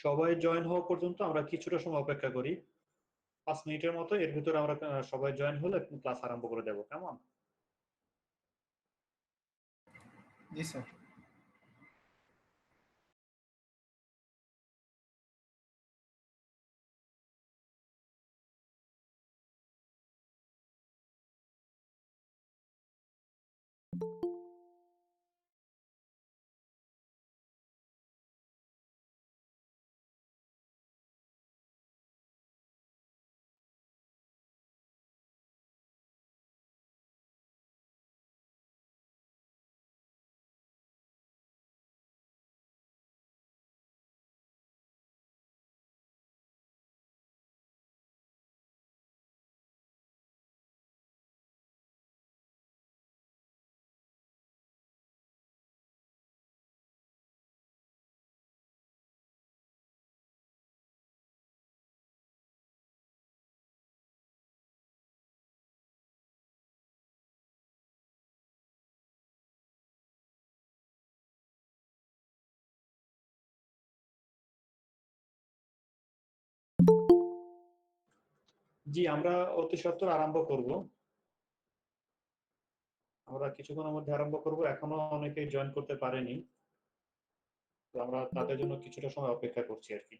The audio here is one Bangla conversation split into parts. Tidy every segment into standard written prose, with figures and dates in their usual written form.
সবাই জয়েন হওয়া পর্যন্ত আমরা কিছুটা সময় অপেক্ষা করি, 5 মিনিটের মতো। এর ভিতরে আমরা সবাই জয়েন হলে ক্লাস আরম্ভ করে দেবো, কেমন? জি স্যার। জি, আমরা অতি সত্বর আরম্ভ করব। আমরা কিছুক্ষণের মধ্যে আরম্ভ করব, এখনো অনেকেই জয়েন করতে পারেনি, তো আমরা তাদের জন্য কিছুটা সময় অপেক্ষা করছি আর কি।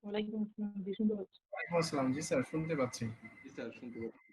ওয়ালাইকুম আসসালাম, জি শুনতে পাচ্ছি। ওয়ালাইকুম আসসালাম। জি স্যার, শুনতে পাচ্ছি। জি স্যার, শুনতে পাচ্ছি।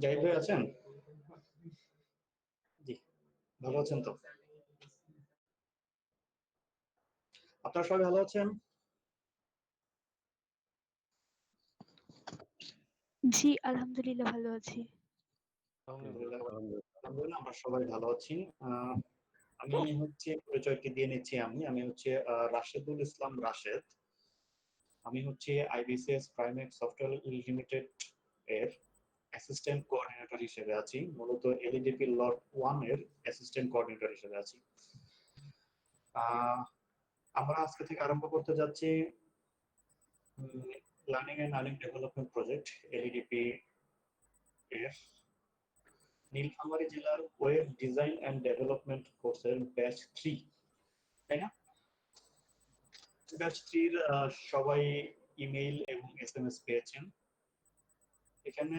জাহিদ ভাই আছেন? জি, ভালো আছেন তো? আপনারা সবাই ভালো আছেন? জি, আলহামদুলিল্লাহ ভালো আছি। আলহামদুলিল্লাহ, আলহামদুলিল্লাহ আমরা সবাই ভালো আছি। আমি হচ্ছে পরিচয়কে দিয়ে নিচ্ছি। আমি হচ্ছে রাশেদুল ইসলাম রাশেদ। আমি হচ্ছে আইবিসিএস প্রাইমেক্স সফটওয়্যার লিমিটেড এর অ্যাসিস্ট্যান্ট কোঅর্ডিনেটর হিসেবে আছি। মূলত এলইডিপি লট 1 এর অ্যাসিস্ট্যান্ট কোঅর্ডিনেটর হিসেবে আছি। আমরা আজকে থেকে আরম্ভ করতে যাচ্ছি learning and earning development project LEDP এর নীলফামারী জেলার ওয়েব ডিজাইন এন্ড ডেভেলপমেন্ট কোর্সের ব্যাচ 3, তাই না? ব্যাচ 3 এর সবাই ইমেইল এবং এসএমএস পেয়েছেন। এখানে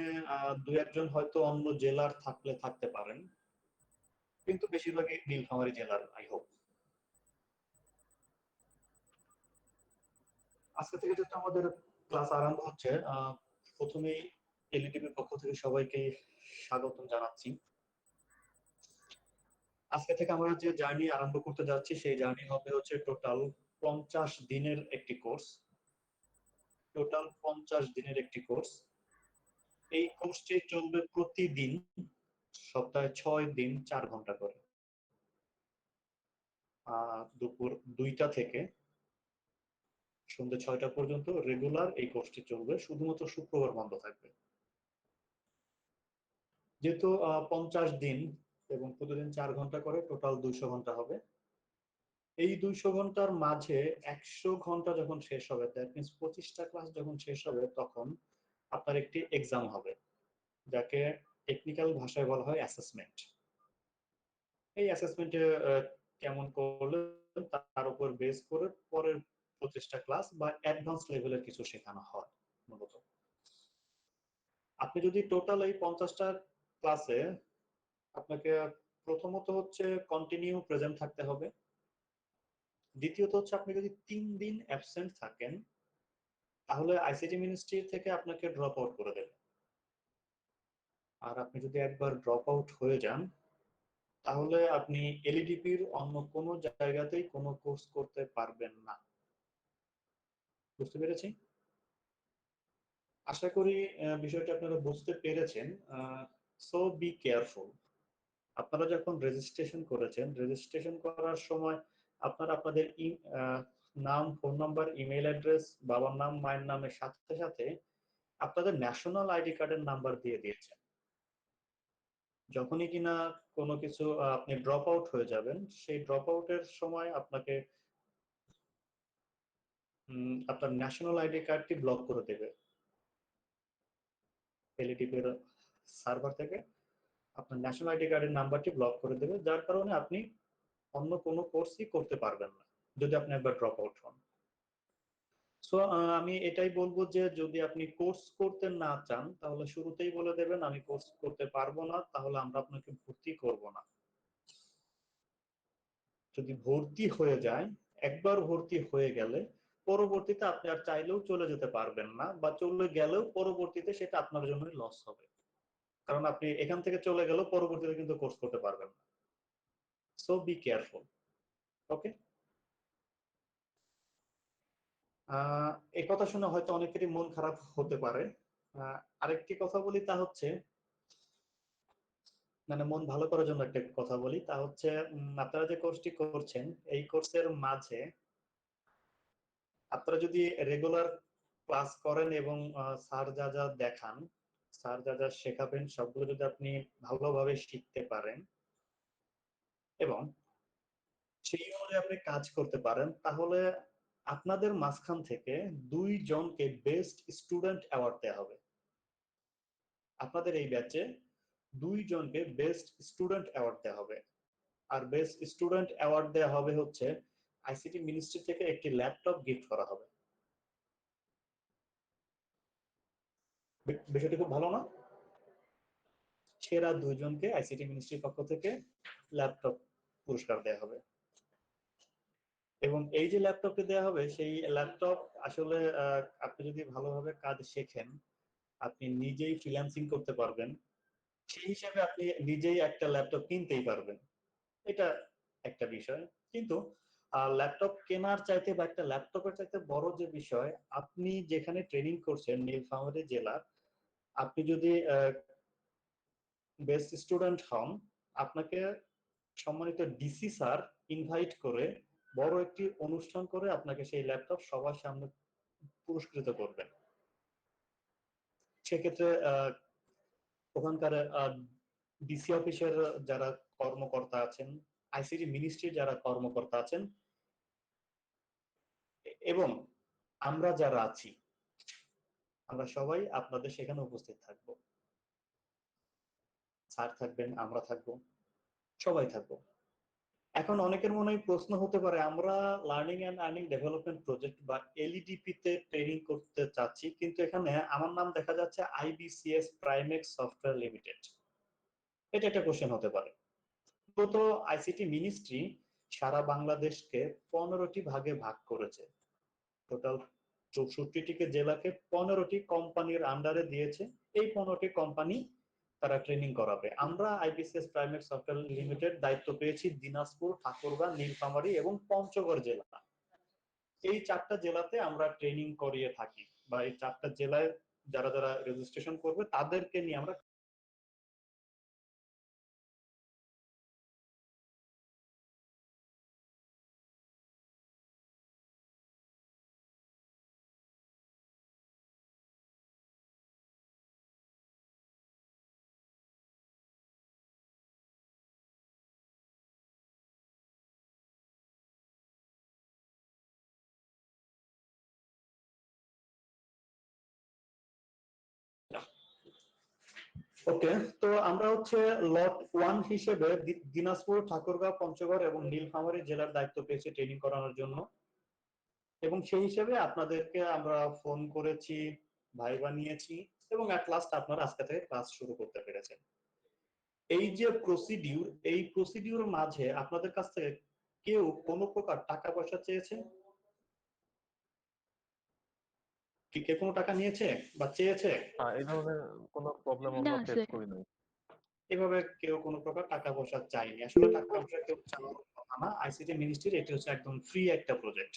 দুই একজন হয়তো অন্য জেলার থাকলে থাকতে পারেন, কিন্তু বেশিরভাগই নীলফামারী জেলার, আই হোপ। আজকে থেকে যেহেতু আমাদের ক্লাস আরম্ভ হচ্ছে, প্রথমেই এলইডিপির পক্ষ থেকে সবাইকে স্বাগত জানাচ্ছি। আজকে থেকে আমরা যে জার্নি আরম্ভ করতে যাচ্ছি সেই জার্নি হবে হচ্ছে টোটাল 50 দিনের একটি কোর্স। টোটাল 50 দিনের একটি কোর্স। এই কোর্সটি চলবে প্রতিদিন, সপ্তাহে 6 দিন 4 ঘন্টা করে। দুপুর 2টা থেকে সন্ধ্যে 6টা পর্যন্ত রেগুলার এই কোর্সটি চলবে, শুধুমাত্র শুক্রবার বন্ধ থাকবে। যেহেতু 50 দিন এবং প্রতিদিন 4 ঘন্টা করে টোটাল 200 ঘন্টা হবে। এই 200 ঘন্টার মাঝে 100 ঘন্টা যখন শেষ হবে, দ্যাট মিনস 25টা ক্লাস যখন শেষ হবে, তখন আপনার একটি এক্সাম হবে, যাকে টেকনিক্যাল ভাষায় বলা হয় অ্যাসেসমেন্ট। এই অ্যাসেসমেন্টে কেমন করলেন তার উপর বেস করে পরের 25টা ক্লাস বা অ্যাডভান্স লেভেলের কিছু শেখানো হয় মূলত। আপনি যদি টোটাল এই 50টা ক্লাসে, আপনাকে প্রথমত হচ্ছে কন্টিনিউ প্রেজেন্ট থাকতে হবে। দ্বিতীয়ত হচ্ছে আপনি যদি 3 দিন অ্যাবসেন্ট থাকেন, তাহলে আইসিটি মিনিস্ট্রি থেকে আপনাকে ড্রপ আউট করে দেবে। আর আপনি যদি একবার ড্রপ আউট হয়ে যান, তাহলে আপনি এলইডিপির অন্য কোনো জায়গাতেই কোনো কোর্স করতে পারবেন না। বুঝতে পেরেছি? আশা করি বিষয়টা আপনারা বুঝতে পেরেছেন। So be careful. আপনারা যখন রেজিস্ট্রেশন করেছেন, রেজিস্ট্রেশন করার সময় আপনারা আপনাদের নাম, ফোন নাম্বার, ইমেল অ্যাড্রেস, বাবার নাম, মায়ের নামের সাথে সাথে আপনাদের ন্যাশনাল আইডি কার্ডের নাম্বার দিয়ে দিয়েছেন। যখনই কিনা কোনো কিছু আপনি ড্রপ আউট হয়ে যাবেন, সেই ড্রপ আউটের সময় আপনাকে আপনার ন্যাশনাল আইডি কার্ডটি ব্লক করে দেবে এলইডিপির সার্ভার থেকে। আপনার ন্যাশনাল আইডি কার্ডের নাম্বারটি ব্লক করে দেবে, যার কারণে আপনি অন্য কোনো কোর্সই করতে পারবেন না যদি আপনি একবার ড্রপ আউট হন। সো আমি এটাই বলবো যে যদি আপনি কোর্স করতে না চান, তাহলে শুরুতেই বলে দেবেন আমি কোর্স করতে পারবো না, তাহলে আমরা আপনাকে ভর্তি করব না। যদি ভর্তি হয়ে যায়, একবার ভর্তি হয়ে গেলে পরবর্তীতে আপনি আর চাইলেও চলে যেতে পারবেন না, বা চলে গেলেও পরবর্তীতে সেটা আপনার জন্যই লস হবে, কারণ আপনি এখান থেকে চলে গেলেও পরবর্তীতে কিন্তু কোর্স করতে পারবেন না। So be careful. ওকে? এই কথা শুনে হয়তো অনেকেরই মন খারাপ হতে পারে। আরেকটি কথা বলি, তা হচ্ছে মানে মন ভালো করার জন্য একটা কথা বলি, তা হচ্ছে আপনারা যে কোর্সটি করছেন, এই কোর্সের মাঝে আপনারা যদি রেগুলার ক্লাস করেন এবং স্যার যা যা দেখান, স্যার যা যা শেখাবেন, সবগুলো যদি আপনি ভালোভাবে শিখতে পারেন এবং সেই অনুযায়ী আপনি কাজ করতে পারেন, তাহলে আপনাদের মাঝখান থেকে 2 জনকে বেস্ট স্টুডেন্ট অ্যাওয়ার্ড দেওয়া হবে। আপনাদের এই ব্যাচে 2 জনকে বেস্ট স্টুডেন্ট অ্যাওয়ার্ড দেওয়া হবে। আর বেস্ট স্টুডেন্ট অ্যাওয়ার্ড দেওয়া হবে হচ্ছে আইসিটি মিনিস্ট্রি থেকে একটি ল্যাপটপ গিফট করা হবে। বিষয়টি খুব ভালো না? সেরা 2 জনকে আইসিটি মিনিস্ট্রির পক্ষ থেকে ল্যাপটপ পুরস্কার দেওয়া হবে। এবং এই যে ল্যাপটপটি দেওয়া হবে, সেই ল্যাপটপ আসলে আপনি যদি ভালোভাবে কাজ শেখেন, আপনি নিজেই ফ্রিল্যান্সিং করতে পারবেন। সেই হিসাবে আপনি নিজেই একটা ল্যাপটপ কিনতেই পারবেন। এটা একটা বিষয়। কিন্তু ল্যাপটপ কেনার চাইতে বা একটা ল্যাপটপের চাইতে বড় যে বিষয়, আপনি যেখানে ট্রেনিং করছেন নীলফামারী জেলার, আপনি যদি বেস্ট স্টুডেন্ট হন, আপনাকে সম্মানিত ডিসি স্যার ইনভাইট করে বড় একটি অনুষ্ঠান করে আপনাকে সেই ল্যাপটপ সবার সামনে পুরস্কৃত করবেন। সেক্ষেত্রে ওখানকার ডিসি অফিসের যারা কর্মকর্তা আছেন, আইসিটি মিনিস্ট্রির যারা কর্মকর্তা আছেন, এবং আমরা যারা আছি, আমরা সবাই আপনাদের সেখানে উপস্থিত থাকব। স্যার থাকবেন, আমরা থাকব, সবাই থাকবো। এখন অনেকের মনে প্রশ্ন হতে পারে, আমরা learning and earning development project বা এলইডিপি তে ট্রেনিং করতে চাচ্ছি, কিন্তু এখানে আমার নাম দেখা যাচ্ছে আইবিসিএস প্রাইমেক্স সফটওয়্যার লিমিটেড। এটা একটা কোশ্চেন হতে পারে। তো আইসিটি মিনিস্ট্রি সারা বাংলাদেশকে 15টি ভাগে ভাগ করেছে। টোটাল 64টি জেলাকে 15টি কোম্পানির আন্ডারে দিয়েছে। এই 15টি কোম্পানি তারা ট্রেনিং করাবে। আমরা আইবিসিএস প্রাইমেক্স সফটওয়্যার লিমিটেড দায়িত্ব পেয়েছি দিনাজপুর, ঠাকুরগাঁও, নীলফামারী এবং পঞ্চগড় জেলা। এই 4টা জেলাতে আমরা ট্রেনিং করিয়ে থাকি, বা এই 4টা জেলায় যারা যারা রেজিস্ট্রেশন করবে তাদেরকে নিয়ে আমরা ওকে, তো আমরা হচ্ছে লট 1 হিসেবে দিনাজপুর, ঠাকুরগাঁও, পঞ্চগড় এবং নীলফামারী জেলার দায়িত্ব পেয়েছি ট্রেনিং করানোর জন্য, এবং সেই হিসেবে আপনাদেরকে আমরা ফোন করেছি, ভাইবা নিয়েছি, এবং অ্যাট লাস্ট আপনারা আজকে থেকে ক্লাস শুরু করতে পেরেছেন। এই যে প্রসিডিউর, এই প্রসিডিউর মাঝে আপনাদের কাছ থেকে কেউ কোনো প্রকার টাকা পয়সা চেয়েছে কি? কে কোনো টাকা নিয়েছে বা চেয়েছে? এই ধরনের কোনো প্রবলেম না আমরা ফেস স্যার। করি নাই। এভাবে কেউ কোনো প্রকার টাকা পয়সা চায়নি। আসলে টাকা পয়সা কেউ চাওয়ার কথা না। আইসিটি মিনিস্ট্রির এটি হচ্ছে একদম ফ্রি একটা প্রজেক্ট।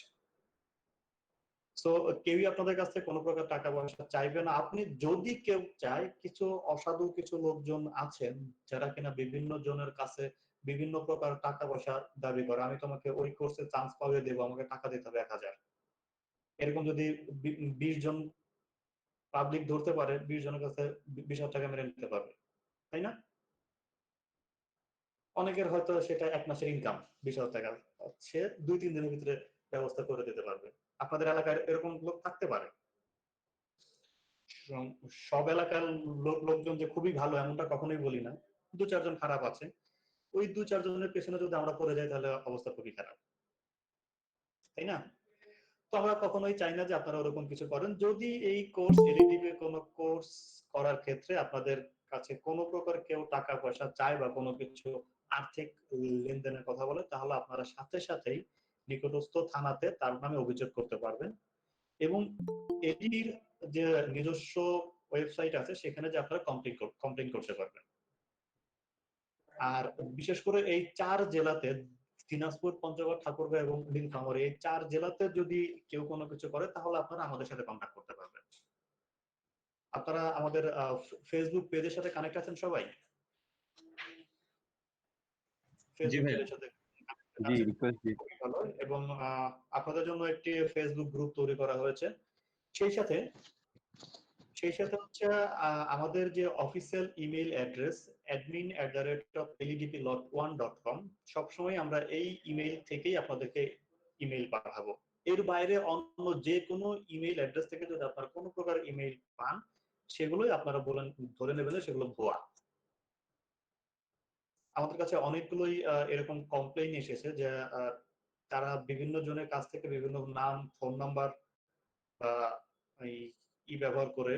সো কেউই আপনাদের কাছ থেকে কোনো প্রকার টাকা পয়সা চাইবে না। আপনি যদি কেউ চায়, কিছু অসাধু কিছু লোকজন আছেন যারা কিনা বিভিন্ন জনের কাছে বিভিন্ন প্রকার টাকা পয়সা দাবি করে, আমি তোমাকে ওই কোর্সে চান্স পাওয়া দেবো, আমাকে টাকা দিতে হবে 1000। এরকম যদি 20 জন পাবলিক ধরতে পারে, 20 জনের কাছে 20,000 টাকা মেরে নিতে পারবে, তাই না? অনেকের হয়তো সেটা 1 মাসের ইনকাম 20,000 টাকা, সে 2-3 দিনের ভিতরে ব্যবস্থা করে দিতে পারবে। আপনাদের এলাকায় এরকম লোক থাকতে পারে। সব এলাকার লোকজন যে খুবই ভালো এমনটা কখনোই বলি না, 2-4 জন খারাপ আছে। ওই 2-4 জনের পেছনে যদি আমরা পড়ে যাই তাহলে অবস্থা খুবই খারাপ, তাই না? তো আমরা কখনোই চাই না যে আপনারা ওরকম কিছু করেন। যদি এই কোর্স এলইডিপি কোনো কোর্স করার ক্ষেত্রে আপনাদের কাছে কোনো প্রকার কেউ টাকা পয়সা চায় বা কোনো কিছু আর্থিক লেনদেনের কথা বলে, তাহলে আপনারা সাথে সাথেই নিকটস্থ থানাতে তার নামে অভিযোগ করতে পারবেন, এবং এটির যে নিজস্ব ওয়েবসাইট আছে সেখানে যে আপনারা কমপ্লেইন করতে পারবেন। আর বিশেষ করে এই 4 জেলাতে, দিনাজপুর, পঞ্চগড়, ঠাকুরগাঁও এবং নীলফামারী, এই 4 জেলাতে যদি কেউ কোনো কিছু করে তাহলে আপনারা আমাদের সাথে কন্ট্যাক্ট করতে পারবেন। আপনারা আমাদের ফেসবুক পেজের সাথে কানেক্ট আছেন সবাই? জি ফেসবুক ভাইয়া। পেজের সাথে জি, আছেন? রিকোয়েস্ট দিই। খুবই ভালো। এবং আপনাদের জন্য একটি ফেসবুক গ্রুপ তৈরি করা হয়েছে। সেই সাথে হচ্ছে আমাদের যে অফিসিয়াল ইমেইল অ্যাড্রেস admin@ledplot1.com, সবসময় আমরা এই ইমেইল থেকেই আপনাদেরকে ইমেইল পাঠাবো। এর বাইরে অন্য যে কোনো ইমেইল অ্যাড্রেস থেকে যদি আপনারা কোনো প্রকার ইমেইল পান, সেগুলোই আপনারা ধরে নেবেন যে সেগুলো ভুয়া। আমাদের কাছে অনেকগুলোই এরকম কমপ্লেইন এসেছে যে তারা বিভিন্ন জনের কাছ থেকে বিভিন্ন নাম, ফোন নাম্বার বা ব্যবহার করে,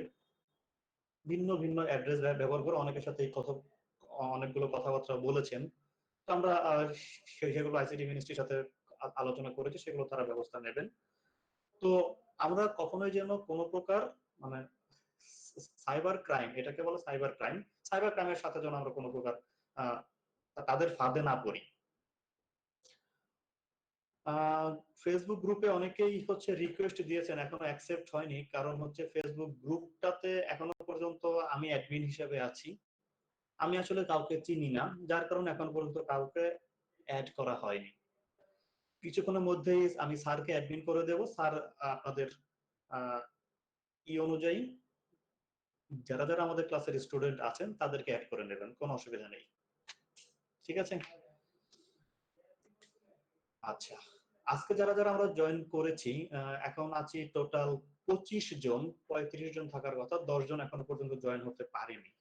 ভিন্ন ভিন্ন অ্যাড্রেস ব্যবহার করে অনেকের সাথে অনেকগুলো কথাবার্তা বলেছেন। তো আমরা সেগুলো আইসিটি মিনিস্ট্রির সাথে আলোচনা করেছি, সেগুলো তারা ব্যবস্থা নেবেন। তো আমরা কখনোই যেন কোনো প্রকার মানে সাইবার ক্রাইম, এটাকে বলে সাইবার ক্রাইম, সাইবার ক্রাইমের সাথে যেন আমরা কোনো প্রকার তাদের ফাঁদে না পড়ি। ফেসবুক গ্রুপে অনেকেই হচ্ছে রিকোয়েস্ট দিয়েছেন, এখনো অ্যাকসেপ্ট হয়নি, কারণ হচ্ছে ফেসবুক গ্রুপটাতে এখনো পর্যন্ত আমি অ্যাডমিন হিসেবে আছি। আমি আসলে কাউকে চিনি না, যার কারণে এখন পর্যন্ত কাউকে অ্যাড করা হয়নি। কিছুক্ষণের মধ্যেই আমি স্যারকে অ্যাডমিন করে দেব। স্যার আপনাদের অনুযায়ী যারা যারা আমাদের ক্লাসের স্টুডেন্ট আছেন তাদেরকে অ্যাড করে নেবেন, কোনো অসুবিধা নেই। ঠিক আছে? আচ্ছা, আজকে যারা যারা আমরা জয়েন করেছি, এখন আছি টোটাল 25 জন। 35 জন থাকার কথা, 10 জন এখনো পর্যন্ত জয়েন হতে পারেনি।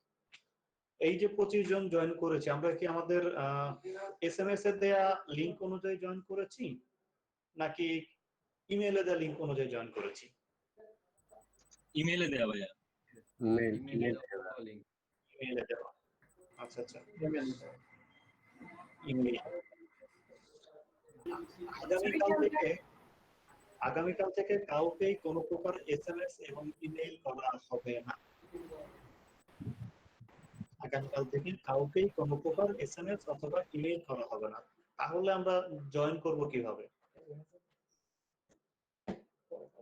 এই যে 25 জন জয়েন করেছি, আমরা কি আমাদের এসএমএস এ দেয়া লিংক অনুযায়ী জয়েন করেছি নাকি ইমেইলে দেয়া লিংক অনুযায়ী জয়েন করেছি? ইমেইলে দেয়া ভাইয়া। ইমেইলে দেওয়া। আচ্ছা আচ্ছা, ইমেইল। আগামীকাল থেকে কাউকেই কোনো প্রকার এসএমএস এবং ইমেইল করা হবে না। আগামীকাল থেকে কাউকেই কোনো প্রকার এসএমএস অথবা ইমেইল করা হবে না। তাহলে আমরা জয়েন করব কিভাবে?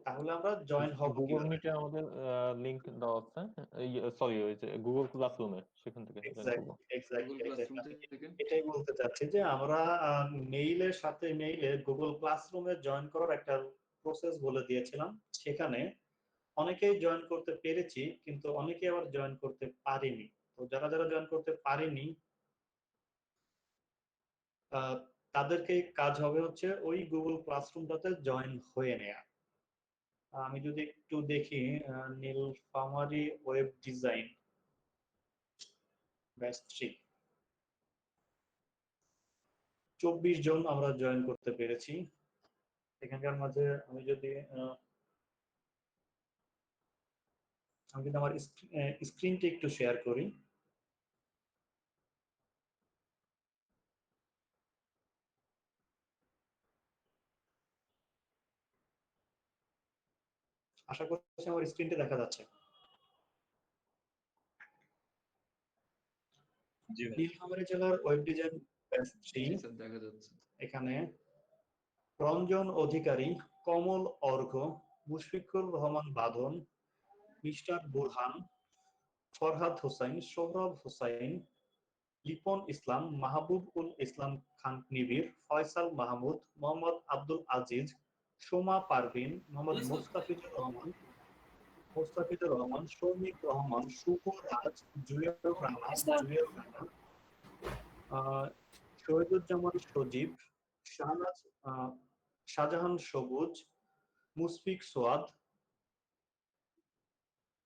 তাহলে আমরা জয়েন হব গুগল কিভাবে? মিটে আমাদের লিংক দেওয়া আছে, সরি ওই যে গুগল ক্লাসরুমে, সেখান থেকে জয়েন করব। এক্স্যাক্টলি এটাই বলতে চাচ্ছি যে আমরা মেইলের সাথে মেইলে গুগল ক্লাসরুমে জয়েন করার একটা প্রসেস বলে দিয়েছিলাম। সেখানে অনেকেই জয়েন করতে পেরেছি, কিন্তু অনেকেই আবার জয়েন করতে পারেনি। তো যারা যারা জয়েন করতে পারেনি তাদেরকে কাজ হবে হচ্ছে ওই গুগল ক্লাসরুমটাতে জয়েন হয়ে নেয়া। আমি যদি একটু দেখি, নীলফামারী ওয়েব ডিজাইন, ব্যাচ 3 24 জন আমরা জয়েন করতে পেরেছি। এখানকার মাঝে আমি যদি আমার স্ক্রিনটা একটু শেয়ার করি। আশা করছি আমার স্ক্রিনটা দেখা যাচ্ছে। জি ভাই। নীলফামারী জেলার ওয়েব ডিজাইন ব্যাচ 3 দেখা যাচ্ছে। এখানে রঞ্জন অধিকারী, কমল অর্ঘ্য, মুশফিকুর রহমান বাঁধন, মিস্টার বুরহান, ফরহাদ হোসাইন, সোহরাব হোসাইন, লিপন ইসলাম, মাহবুব উল ইসলাম খান নিবির, ফয়সাল মাহমুদ, মোহাম্মদ আব্দুল আজিজ, সোমা পারভিন, মোহাম্মদ মোস্তাফিজুর রহমান, সৌমিক রহমান, শুভ রাজ, জুয়েল রানা, শহীদুজ্জামান সজীব, শাহনাজ, শাহজাহান সবুজ, মুশফিক সোয়াদ,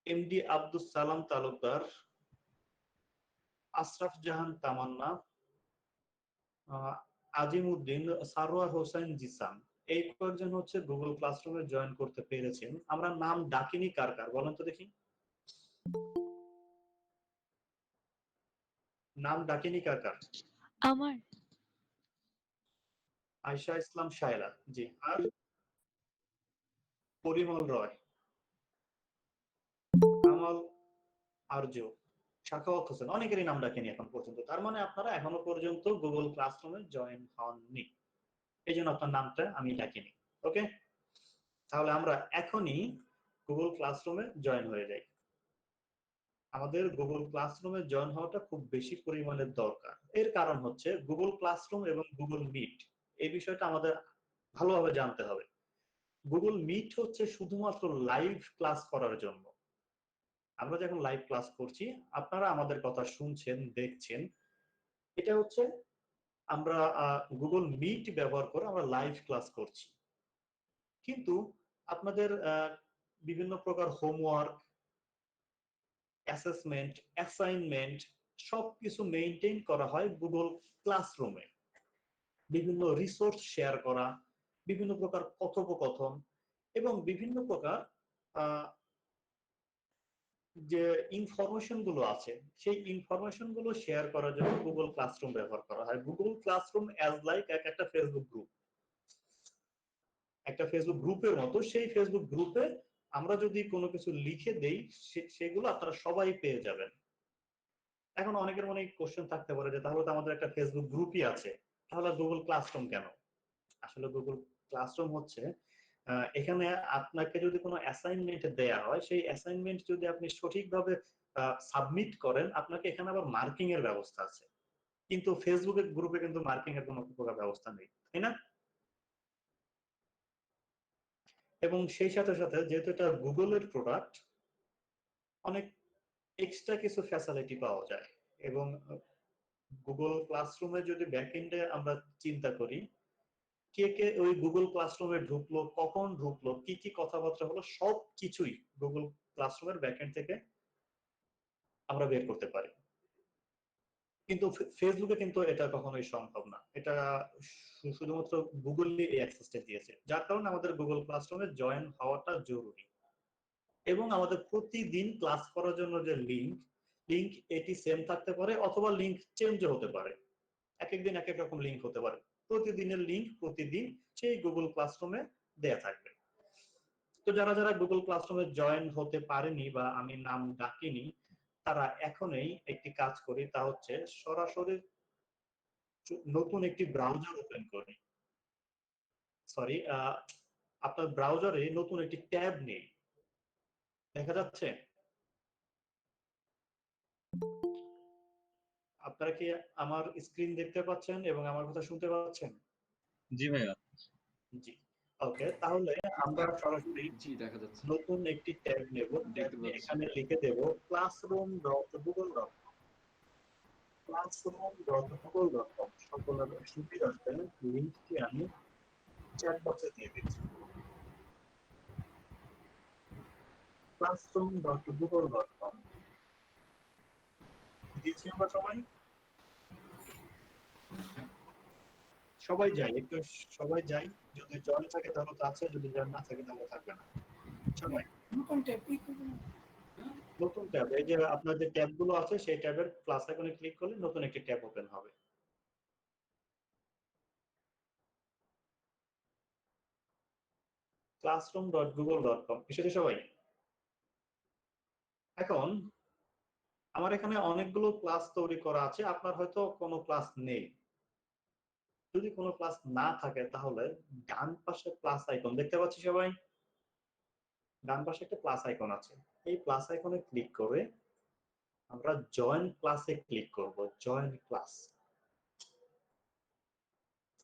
এমডি আব্দুস সালাম তালুকদার, আশরাফ জাহান তামান্না, আজিমউদ্দিন, সারোয়ার হোসেন জিসান, এই কয়েকজন হচ্ছে গুগল ক্লাসরুমে জয়েন করতে পেরেছেন। আমরা নাম ডাকিনি কার কার বলেন তো দেখি, নাম ডাকিনি কার কার? আমার আয়শা ইসলাম শায়লা, জি। আর পরিমল রয়, কামাল আরজ, শাখাওয়াত হোসেন, অনেকেরই নাম ডাকেনি এখন পর্যন্ত। তার মানে আপনারা এখনো পর্যন্ত গুগল ক্লাসরুমে জয়েন হননি, এই জন্য আপনার নামটা আমি ডাকিনি। ওকে, তাহলে আমরা এখনই গুগল ক্লাসরুমে জয়েন হয়ে যাই। আমাদের গুগল ক্লাসরুমে জয়েন হওয়াটা খুব বেশি পরিমাণে দরকার। এর কারণ হচ্ছে গুগল ক্লাসরুম এবং গুগল মিট, এই বিষয়টা আমাদের ভালোভাবে জানতে হবে। গুগল মিট হচ্ছে শুধুমাত্র লাইভ ক্লাস করার জন্য। আমরা যখন লাইভ ক্লাস করছি, আপনারা আমাদের কথা শুনছেন, দেখছেন, এটা হচ্ছে আমরা গুগল মিট ব্যবহার করে আমরা লাইভ ক্লাস করছি। কিন্তু আপনাদের বিভিন্ন প্রকার হোমওয়ার্ক, অ্যাসেসমেন্ট, অ্যাসাইনমেন্ট সবকিছু মেইনটেইন করা হয় গুগল ক্লাসরুমে। বিভিন্ন রিসোর্স শেয়ার করা, বিভিন্ন প্রকার কথোপকথন এবং বিভিন্ন প্রকার যে ইনফরমেশন গুলো আছে, সেই ইনফরমেশন গুলো শেয়ার করার জন্য গুগল ক্লাসরুম ব্যবহার করা হয়। গুগল ক্লাসরুম অ্যাজ লাইক একটা ফেসবুক গ্রুপ, একটা ফেসবুক গ্রুপের মতো। সেই ফেসবুক গ্রুপে আমরা যদি কোনো কিছু লিখে দেই, সেগুলো আপনারা সবাই পেয়ে যাবেন। এখন অনেকের মনে কোশ্চেন থাকতে পারে যে তাহলে তো আমাদের একটা ফেসবুক গ্রুপই আছে, তাহলে গুগল ক্লাসরুম কেন? আসলে গুগল ক্লাসরুম হচ্ছে এখানে আপনাকে যদি কোনো অ্যাসাইনমেন্ট দেয়া হয়, সেই অ্যাসাইনমেন্ট যদি আপনি সঠিকভাবে সাবমিট করেন, আপনাকে এখানে আবার মার্কিং এর ব্যবস্থা আছে। কিন্তু ফেসবুকের গ্রুপে কিন্তু মার্কিং এর কোনো প্রকার ব্যবস্থা নেই, তাই না? এবং সেই সাথে সাথে যেহেতু এটা গুগলের প্রোডাক্ট, অনেক এক্সট্রা কিছু ফ্যাসিলিটি পাওয়া যায়। এবং গুগল ক্লাসরুমে যদি ব্যাকএন্ডে আমরা চিন্তা করি, কে কে ওই গুগল ক্লাসরুমে ঢুকলো, কখন ঢুকলো, কি কি কথাবার্তা হলো, সবকিছুই গুগল ক্লাসরুমের ব্যাকএন্ড থেকে আমরা বের করতে পারি। কিন্তু ফেসবুকে কিন্তু এটা কখনোই সম্ভব না। এটা শুধুমাত্র গুগলই এই অ্যাক্সেসটা দিয়েছে, যার কারণে আমাদের গুগল ক্লাসরুমে জয়েন হওয়াটা জরুরি। এবং আমাদের প্রতিদিন ক্লাস করার জন্য যে লিংক এটি সেম থাকতে পারে, অথবা লিংক চেঞ্জও হতে পারে। এক এক দিন এক এক রকম লিংক হতে পারে। প্রতিদিনের লিংক প্রতিদিন সেই গুগল ক্লাসরুমে দেয়া থাকবে। তো যারা যারা গুগল ক্লাসরুমে জয়েন হতে পারেনি বা আমি নাম ডাকিনি, তারা এখনই একটি কাজ করি, তা হচ্ছে সরাসরি নতুন একটি ব্রাউজার ওপেন করি। সরি, আপনার ব্রাউজারে নতুন একটি ট্যাব নেই, দেখা যাচ্ছে? আপনারা কি আমার স্ক্রিন দেখতে পাচ্ছেন এবং আমার কথা শুনতে পাচ্ছেন? জি ভাইয়া। জি, ওকে। তাহলে আমরা সরাসরি জি দেখা যাচ্ছে। নতুন একটি ট্যাব নেব। ট্যাব দেখতে নিয়ে পাচ্ছি। এখানে লিখে দেব classroom.google.com। classroom.google.com সকলের সুবিধার্থে লিংকটি আমি চ্যাট বক্সে দিয়ে দিচ্ছি। classroom.google.com দিয়েছি আমরা সবাই সবাই যাই একটু, সবাই যাই, যদি জয়েন থাকে তাহলে তো আছে, যদি জয়েন না থাকে তাহলে থাকবে না। সবাই নতুন ট্যাব, এই যে আপনার যে ট্যাব গুলো আছে সেই ট্যাবের প্লাস আইকনে ক্লিক করলে নতুন একটি ট্যাব ওপেন হবে। classroom.google.com এসেছে সবাই? এখন আমার এখানে অনেকগুলো ক্লাস তৈরি করা আছে, আপনার হয়তো কোনো ক্লাস নেই। যদি কোনো ক্লাস না থাকে তাহলে ডান পাশে প্লাস আইকন দেখতে পাচ্ছি সবাই, ডান পাশে একটা প্লাস আইকন আছে, এই প্লাস আইকনে ক্লিক করে আমরা জয়েন ক্লাসে ক্লিক করব। জয়েন ক্লাস,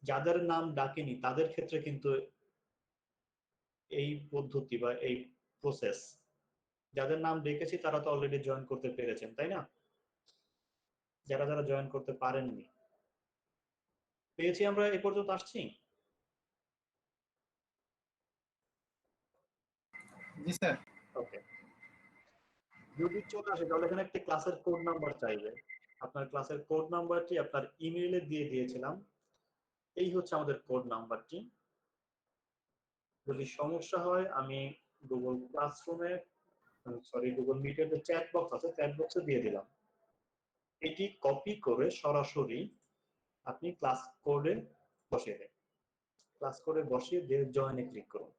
যাদের নাম ডাকিনি তাদের ক্ষেত্রে কিন্তু এই পদ্ধতি বা এই প্রসেস, যাদের নাম ডেকেছি তারা তো অলরেডি জয়েন করতে পেরেছেন, তাই না? যারা যারা জয়েন করতে পারেননি, পেয়েছি আমরা এ পর্যন্ত আসছি। জি স্যার। ওকে, যদি চলে আসে তাহলে এখানে একটি ক্লাসের কোড নাম্বার চাইবে। আপনার ক্লাসের কোড নাম্বারটি আপনার ইমেইলে দিয়ে দিয়েছিলাম, এই হচ্ছে আমাদের কোড নাম্বারটি। যদি সমস্যা হয় আমি গুগল ক্লাসরুমে, সরি গুগল মিটের যে চ্যাট বক্স আছে চ্যাট বক্সে দিয়ে দিলাম, এটি কপি করে সরাসরি আপনি ক্লাস কোডে বসিয়ে দেন, ক্লাস কোডে বসিয়ে দিয়ে জয়েনে ক্লিক করুন।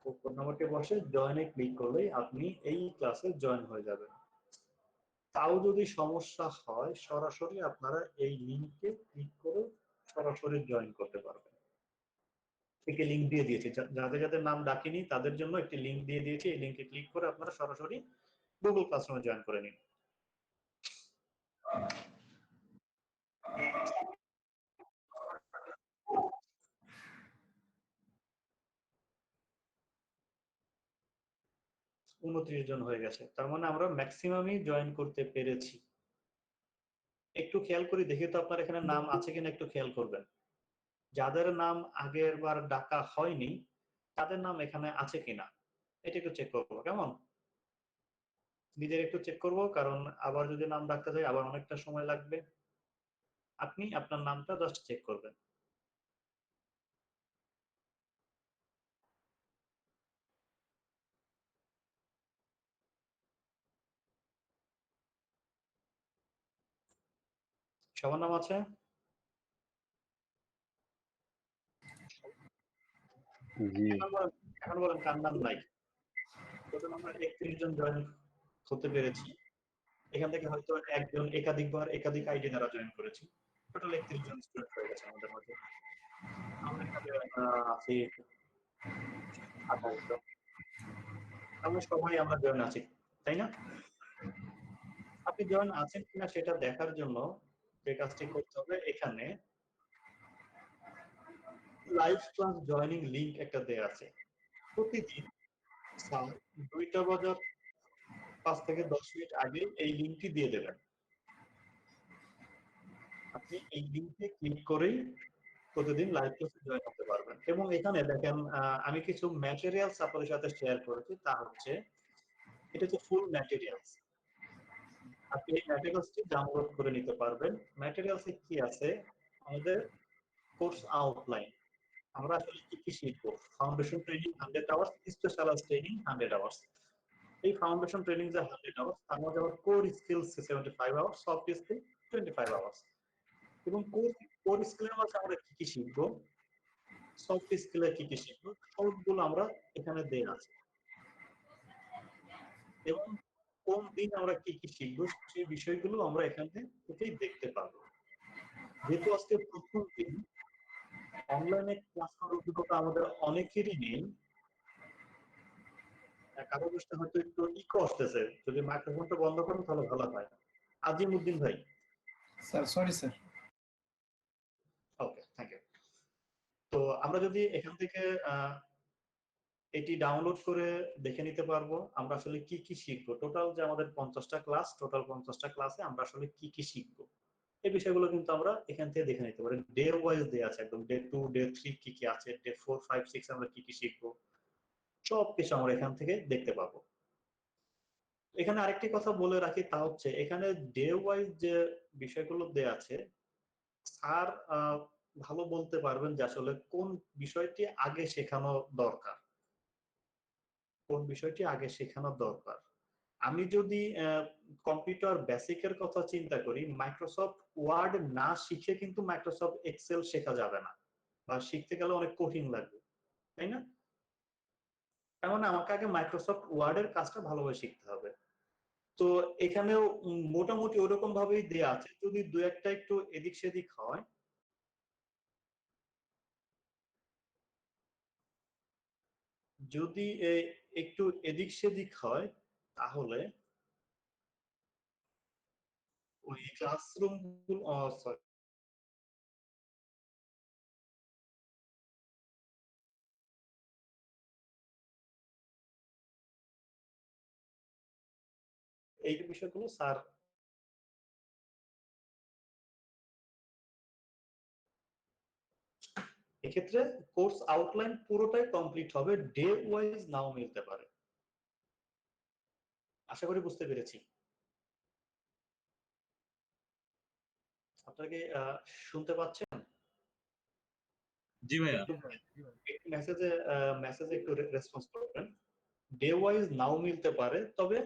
কোড নাম্বারটি বসে জয়েনে ক্লিক করলেই আপনি এই ক্লাসে জয়েন হয়ে যাবেন। তাও যদি সমস্যা হয় সরাসরি আপনারা এই লিংকে ক্লিক করে সরাসরি জয়েন করতে পারবেন। একটি লিংক দিয়ে দিয়েছি, যাদের যাদের নাম ডাকিনি তাদের জন্য একটি লিংক দিয়ে দিয়েছি, এই লিংকে ক্লিক করে আপনারা সরাসরি গুগল ক্লাসরুমে জয়েন করে নিন। ঊনত্রিশ জন হয়ে গেছে, তার মানে আমরা ম্যাক্সিমামই জয়েন করতে পেরেছি। একটু খেয়াল করি দেখি তো আপনার এখানে নাম আছে কিনা, একটু খেয়াল করবেন। যাদের নাম আগের বার ডাকা হয়নি তাদের নাম এখানে আছে কিনা এটা একটু চেক করবো, কেমন? নিজের একটু চেক করব, কারণ আবার যদি নাম ডাকতে যাই আবার অনেকটা সময় লাগবে। আপনি আপনার নামটা জাস্ট চেক করবেন। সবার নাম আছে? এখন বলেন কার নাম নাই? টোটাল আমরা 31 জন জয়েন হতে পেরেছি, এখান থেকে হয়তো একজন একাধিকবার একাধিক আইডি দ্বারা জয়েন করেছি, টোটাল 31 জন স্টুডেন্ট হয়ে গেছে আমাদের মধ্যে। আমরা এখানে আছি 28 জন, আমরা সবাই আমরা জয়েন আছি, তাই না? আপনি জয়েন আছেন কিনা সেটা দেখার জন্য যে কাজটি করতে হবে, এখানে লাইভ ক্লাস জয়েনিং লিংক একটা দেয়া আছে। প্রতিদিন স্যার 2টা বাজার 5 থেকে 10 মিনিট আগে এই লিংকটি দিয়ে দেবেন। আপনি এই লিংকে ক্লিক করেই প্রতিদিন লাইভ ক্লাসে জয়েন হতে পারবেন। এবং এখানে দেখেন আমি কিছু ম্যাটেরিয়ালস আপনাদের সাথে শেয়ার করেছি, তা হচ্ছে এটা হচ্ছে ফুল ম্যাটেরিয়ালস। আপনি এই ম্যাটেরিয়ালসটি ডাউনলোড করে নিতে পারবেন। ম্যাটেরিয়ালসে কি আছে? আমাদের কোর্স আউটলাইন, আমরা আসলে কি কি শিখবো। Foundation training 100 hours, specialised training 100 hours. এই ফাউন্ডেশন ট্রেনিং যে 100 আওয়ার্স, তার মধ্যে আবার core skills 75 hours, soft skill 25 hours. এবং কোর স্কিলের মধ্যে আমরা কি কি শিখবো, সফট স্কিলে কি কি শিখবো, সবগুলো আমরা এখানে দেয়া আছে। এবং কোন দিন আমরা কি কি শিখবো সেই বিষয়গুলো আমরা এখান থেকেই দেখতে পাবো। যেহেতু আজকে প্রথম দিন, অনলাইনে ক্লাস করার অভিজ্ঞতা আমাদের অনেকেরই নেই। কারো বুঝতে হয়তো একটু ইকো আসতেছে, যদি মাইক্রোফোনটা বন্ধ করেন তাহলে ভালো হয়। আজিমউদ্দিন ভাই। Sir sorry sir. Okay, thank you. তো আমরা যদি এখান থেকে এটি ডাউনলোড করে দেখে নিতে পারবো আমরা আসলে কি কি শিখবো। টোটাল যে আমাদের 50টা ক্লাস, টোটাল 50টা ক্লাসে আমরা আসলে কি কি শিখবো এই বিষয়গুলো কিন্তু আমরা এখান থেকে দেখে নিতে পারি। ডে ওয়াইজ দেয়া আছে একদম, ডে 2 ডে 3 কি কি আছে, ডে 4 5 6 আমরা কি কি শিখবো সবকিছু আমরা এখান থেকে দেখতে পাবো। এখানে আরেকটি কথা বলে রাখি, তা হচ্ছে এখানে ডে ওয়াইজ যে বিষয়গুলো দেয়া আছে, স্যার ভালো বলতে পারবেন যে আসলে কোন বিষয়টি আগে শেখানো দরকার, কোন বিষয়টি আগে শেখানো দরকার। আমি যদি কম্পিউটার বেসিকের কথা চিন্তা করি, মাইক্রোসফট ওয়ার্ড না শিখে কিন্তু মাইক্রোসফট এক্সেল শেখা যাবে না, বা শিখতে গেলে অনেক কঠিন লাগবে, তাই না? তার মানে আমাকে আগে মাইক্রোসফট ওয়ার্ডের কাজটা ভালোভাবে শিখতে হবে। তো এখানেও মোটামুটি ওরকম ভাবেই দেয়া আছে, যদি দু একটা একটু এদিক সেদিক হয়, যদি একটু এদিক সেদিক হয়, তাহলে ওই ক্লাসরুম সরি, এই বিষয়গুলো স্যার এক্ষেত্রে কোর্স আউটলাইন পুরোটাই কমপ্লিট হবে, ডে ওয়াইজ নাও মিলতে পারে। আশা করি বুঝতে পেরেছি। আপনারা কি শুনতে পাচ্ছেন? জি ভাইয়া। একটু মেসেজে মেসেজে একটু রেসপন্স করবেন। ডে ওয়াইজ নাও মিলতে পারে, তবে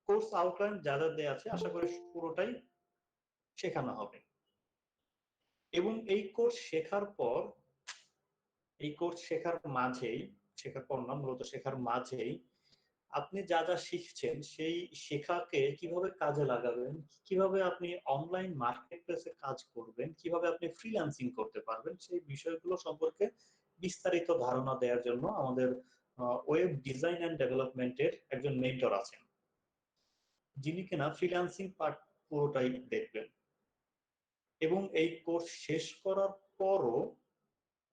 কোর্স আউটলাইন যা যা দেয়া আছে আশা করি পুরোটাই শেখানো হবে। এবং এই কোর্স শেখার পর, এই কোর্স শেখার মাঝেই, শেখার পর না, মূলত শেখার মাঝেই আপনি যা যা শিখছেন সেই শেখাকে কিভাবে কাজে লাগাবেন, কিভাবে আপনি অনলাইন মার্কেট প্লেসে কাজ করবেন, কিভাবে আপনি ফ্রিল্যান্সিং করতে পারবেন, সেই বিষয়গুলো সম্পর্কে বিস্তারিত ধারণা দেওয়ার জন্য আমাদের ওয়েব ডিজাইন অ্যান্ড ডেভেলপমেন্টের একজন মেন্টর আছেন, যিনি কিনা ফ্রিল্যান্সিং পার্ট পুরোটাই দেখবেন। এবং এই কোর্স শেষ করার পরও,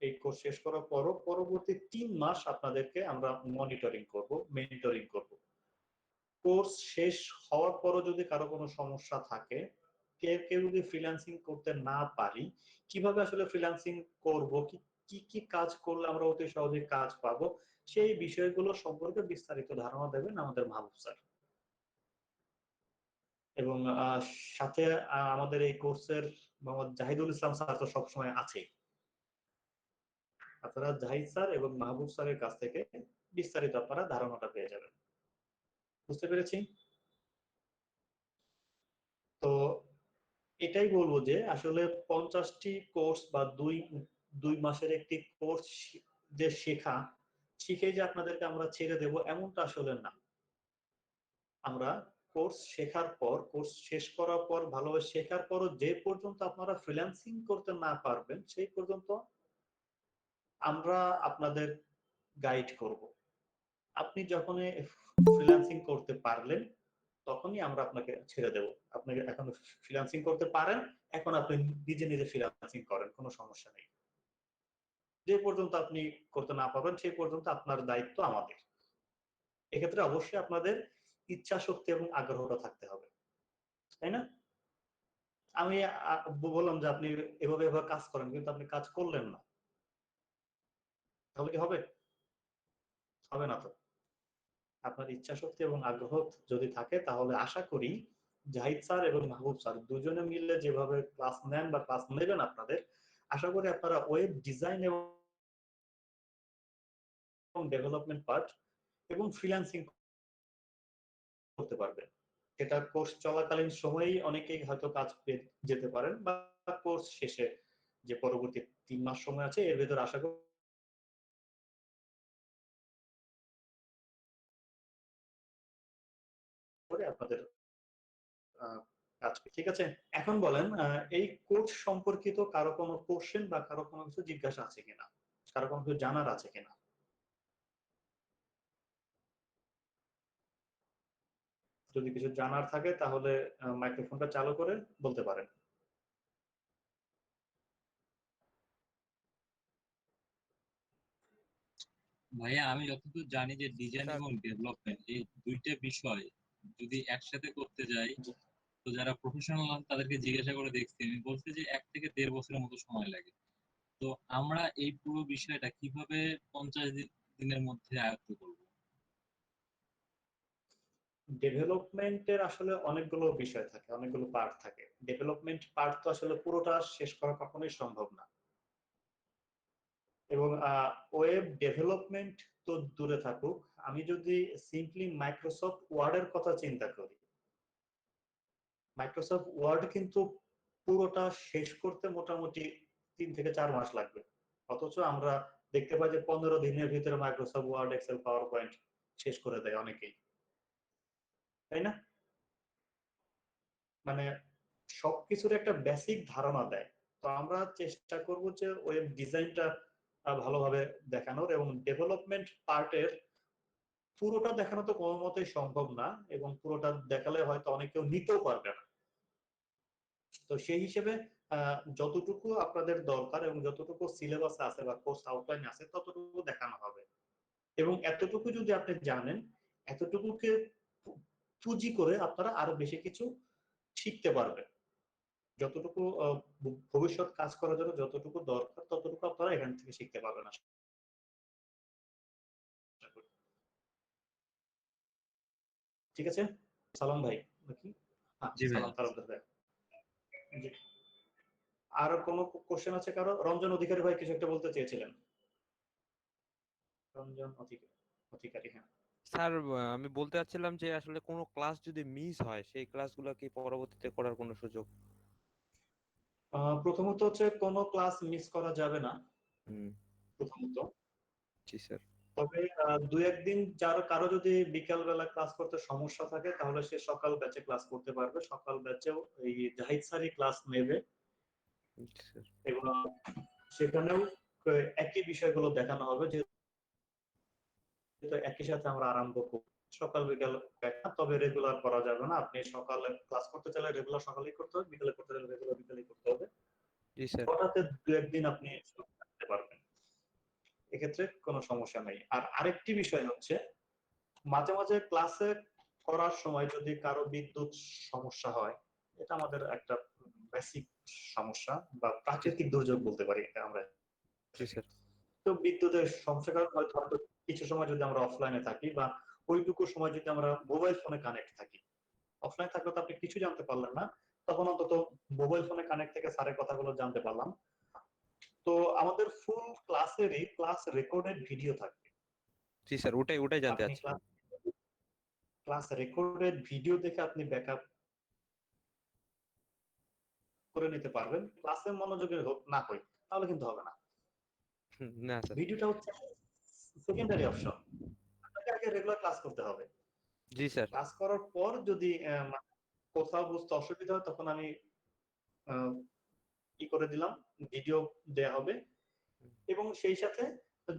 এই কোর্স শেষ করার পরও পরবর্তী 3 মাস আপনাদেরকে আমরা মনিটরিং করব, মেন্টরিং করব। কোর্স শেষ হওয়ার পরও যদি কারো কোনো সমস্যা থাকে, কেউ যদি ফ্রিল্যান্সিং করতে না পারি, কিভাবে আসলে ফ্রিল্যান্সিং করব, কি কি কাজ করলে আমরা অতি সহজে কাজ পাবো, সেই বিষয়গুলো সম্পর্কে বিস্তারিত ধারণা দেবেন আমাদের মাহবুব স্যার। এবং সাথে আমাদের এই কোর্সের মোহাম্মদ জাহিদুল ইসলাম স্যার তো সবসময় আছেই। আপনারা জাহিদ স্যার এবং মাহবুব স্যারের কাছ থেকে বিস্তারিত আপনারা ধারণাটা পেয়ে যাবেন। বুঝতে পেরেছি? তো এটাই বলবো যে আসলে 50টি কোর্স বা দুই মাসের একটি কোর্স যে শিখে যে আপনাদেরকে আমরা ছেড়ে দেব, এমনটা আসলে না। আমরা কোর্স শেখার পর, কোর্স শেষ করার পর, ভালোভাবে শেখার পরও যে পর্যন্ত আপনারা ফ্রিল্যান্সিং করতে না পারবেন, সেই পর্যন্ত আমরা আপনাদের গাইড করব। আপনি যখন ফ্রিল্যান্সিং করতে পারলেন, তখনই আমরা আপনাকে ছেড়ে দেব। আপনি এখন ফ্রিল্যান্সিং করতে পারেন, এখন আপনি নিজে নিজে ফ্রিল্যান্সিং করেন, কোনো সমস্যা নেই। যে পর্যন্ত আপনি করতে না পারবেন সেই পর্যন্ত আপনার দায়িত্ব আমাদের। এক্ষেত্রে অবশ্যই আপনাদের ইচ্ছা শক্তি এবং আগ্রহটা থাকতে হবে, তাই না? আমি বললাম যে আপনি এভাবে এভাবে কাজ করেন, কিন্তু আপনি কাজ করলেন না, তাহলে কি হবে? হবে না তো। আপনার ইচ্ছা শক্তি এবং আগ্রহ যদি থাকে, তাহলে আশা করি জাহিদ স্যার এবং মাহবুব স্যার দুজনে মিলে যেভাবে ক্লাস নেন বা ক্লাস নেবেন আপনাদের, আশা করি আপনারা ওয়েব ডিজাইন এবং ডেভেলপমেন্ট পার্ট এবং ফ্রিল্যান্সিং করতে পারবেন। সেটা কোর্স চলাকালীন সময়েই অনেকেই হয়তো কাজ পেয়ে যেতে পারেন, বা কোর্স শেষে যে পরবর্তী 3 মাস সময় আছে এর ভেতর আশা করি আপনাদের কাজ। ঠিক আছে? এখন বলেন, এই কোর্স সম্পর্কিত কারো কোনো কোশ্চেন বা কারো কোনো কিছু জিজ্ঞাসা আছে কিনা, কারো কোনো কিছু জানার আছে কিনা? যদি কিছু জানার থাকে তাহলে মাইক্রোফোনটা চালু করে বলতে পারেন। ভাইয়া আমি যতদূর জানি যে ডিজাইন স্যার এবং ডেভেলপমেন্ট এই দুইটা বিষয় যদি একসাথে করতে যাই, জি। তো যারা প্রফেশনাল তাদেরকে জিজ্ঞাসা করে দেখছি, আমি বলছি যে 1 থেকে 1.5 বছরের মতো সময় লাগে। তো আমরা এই পুরো বিষয়টা কিভাবে 50 দিনের মধ্যে আয়ত্ত করব? ডেভেলপমেন্টের আসলে অনেকগুলো বিষয় থাকে, অনেকগুলো পার্ট থাকে। ডেভেলপমেন্ট পার্ট তো আসলে পুরোটা শেষ করা কখনোই সম্ভব না। এবং ওয়েব ডেভেলপমেন্ট তো দূরে থাকুক, আমি যদি সিম্পলি মাইক্রোসফট ওয়ার্ডের কথা চিন্তা করি, মাইক্রোসফট ওয়ার্ড কিন্তু পুরোটা শেষ করতে মোটামুটি 3 থেকে 4 মাস লাগবে, অথচ আমরা দেখতে পাই যে 15 দিনের ভিতরে Microsoft Word, Excel, PowerPoint শেষ করে দেয় অনেকেই, তাই না? মানে সবকিছুর একটা বেসিক ধারণা দেয়। তো আমরা চেষ্টা করব যে ওয়েব ডিজাইনটা ভালোভাবে দেখানোর, এবং ডেভেলপমেন্ট পার্টের পুরোটা দেখানো তো কোনো মতেই সম্ভব না, এবং পুরোটা দেখালে হয়তো অনেকেও নিতেও পারবে না। তো সেই হিসেবে যতটুকু আপনাদের দরকার এবং যতটুকু সিলেবাস আছে বা কোর্স আউটলাইন আছে ততটুকু দেখানো হবে। এবং এতটুকু যদি আপনি জানেন, এতটুকুকে পুঁজি করে আপনারা আরো বেশি কিছু শিখতে পারবেন। যতটুকু ভবিষ্যৎ কাজ করার জন্য যতটুকু দরকার ততটুকু আপনারা এখান থেকে শিখতে পারবেন। ঠিক আছে সালাম ভাই নাকি? হ্যাঁ, জি ভাই। সালাম তালুকদার ভাই। জি। আর কোনো কোশ্চেন আছে কারো? রঞ্জন অধিকারী ভাই কিছু একটা বলতে চেয়েছিলেন। রঞ্জন অধিকারী, হ্যাঁ। স্যার, আমি বলতে চাচ্ছিলাম যে আসলে কোনো ক্লাস যদি মিস হয় সেই ক্লাসগুলো কি পরবর্তীতে করার কোনো সুযোগ? প্রথমত হচ্ছে কোনো ক্লাস মিস করা যাবে না হুম। প্রথমত। জি স্যার। তবে দু একদিন কারো যদি বিকাল বেলা ক্লাস করতে সমস্যা থাকে তাহলে সে সকাল ব্যাচে ক্লাস করতে পারবে। সকাল ব্যাচেও এই জাহিদ স্যারই ক্লাস নেবে, জি স্যার। এবং সেখানেও একই বিষয়গুলো দেখানো হবে, যেহেতু একই সাথে আমরা আরম্ভ করব। সকাল বিকাল দেখা, তবে রেগুলার করা যাবে না। আপনি সকালে ক্লাস করতে চাইলে রেগুলার সকালেই করতে হবে, বিকালে করতে চাইলে রেগুলার বিকালেই করতে হবে। জি স্যার। হঠাৎ দু একদিন আপনি করতে পারবেন, এক্ষেত্রে কোনো সমস্যা নেই। আর আরেকটি বিষয় হচ্ছে, মাঝে মাঝে ক্লাসে করার সময় যদি কারো বিদ্যুৎ সমস্যা হয়, এটা আমাদের একটা বেসিক সমস্যা বা প্রাকৃতিক দুর্যোগ বলতে পারি এটা আমরা। জি স্যার। তো বিদ্যুতের সমস্যার কারণে হয়তো কিছু সময় যদি আমরা অফলাইনে থাকি বা ওইটুকু সময় যদি আমরা মোবাইল ফোনে কানেক্ট থাকি, অফলাইন থাকলে তো আপনি কিছু জানতে পারলেন না, তখন অন্তত মোবাইল ফোনে কানেক্ট থেকে স্যারের কথাগুলো জানতে পারলাম। তো আমাদের ফুল ক্লাসেরই ক্লাস রেকর্ডেড ভিডিও থাকবে। জি স্যার, ওটাই জানতে আপনি চাচ্ছিলাম। ক্লাস রেকর্ডেড ভিডিও দেখে আপনি ব্যাকআপ করে নিতে পারবেন। ক্লাসে মনোযোগী না হই তাহলে কিন্তু হবে না। না স্যার। ভিডিওটা হচ্ছে সেকেন্ডারি অপশন, আপনাকে আগে রেগুলার ক্লাস করতে হবে। জি স্যার। ক্লাস করার পর যদি কোথাও বুঝতে অসুবিধা হয় তখন আমি কি করে দিলাম, ভিডিও দেয়া হবে। এবং সেই সাথে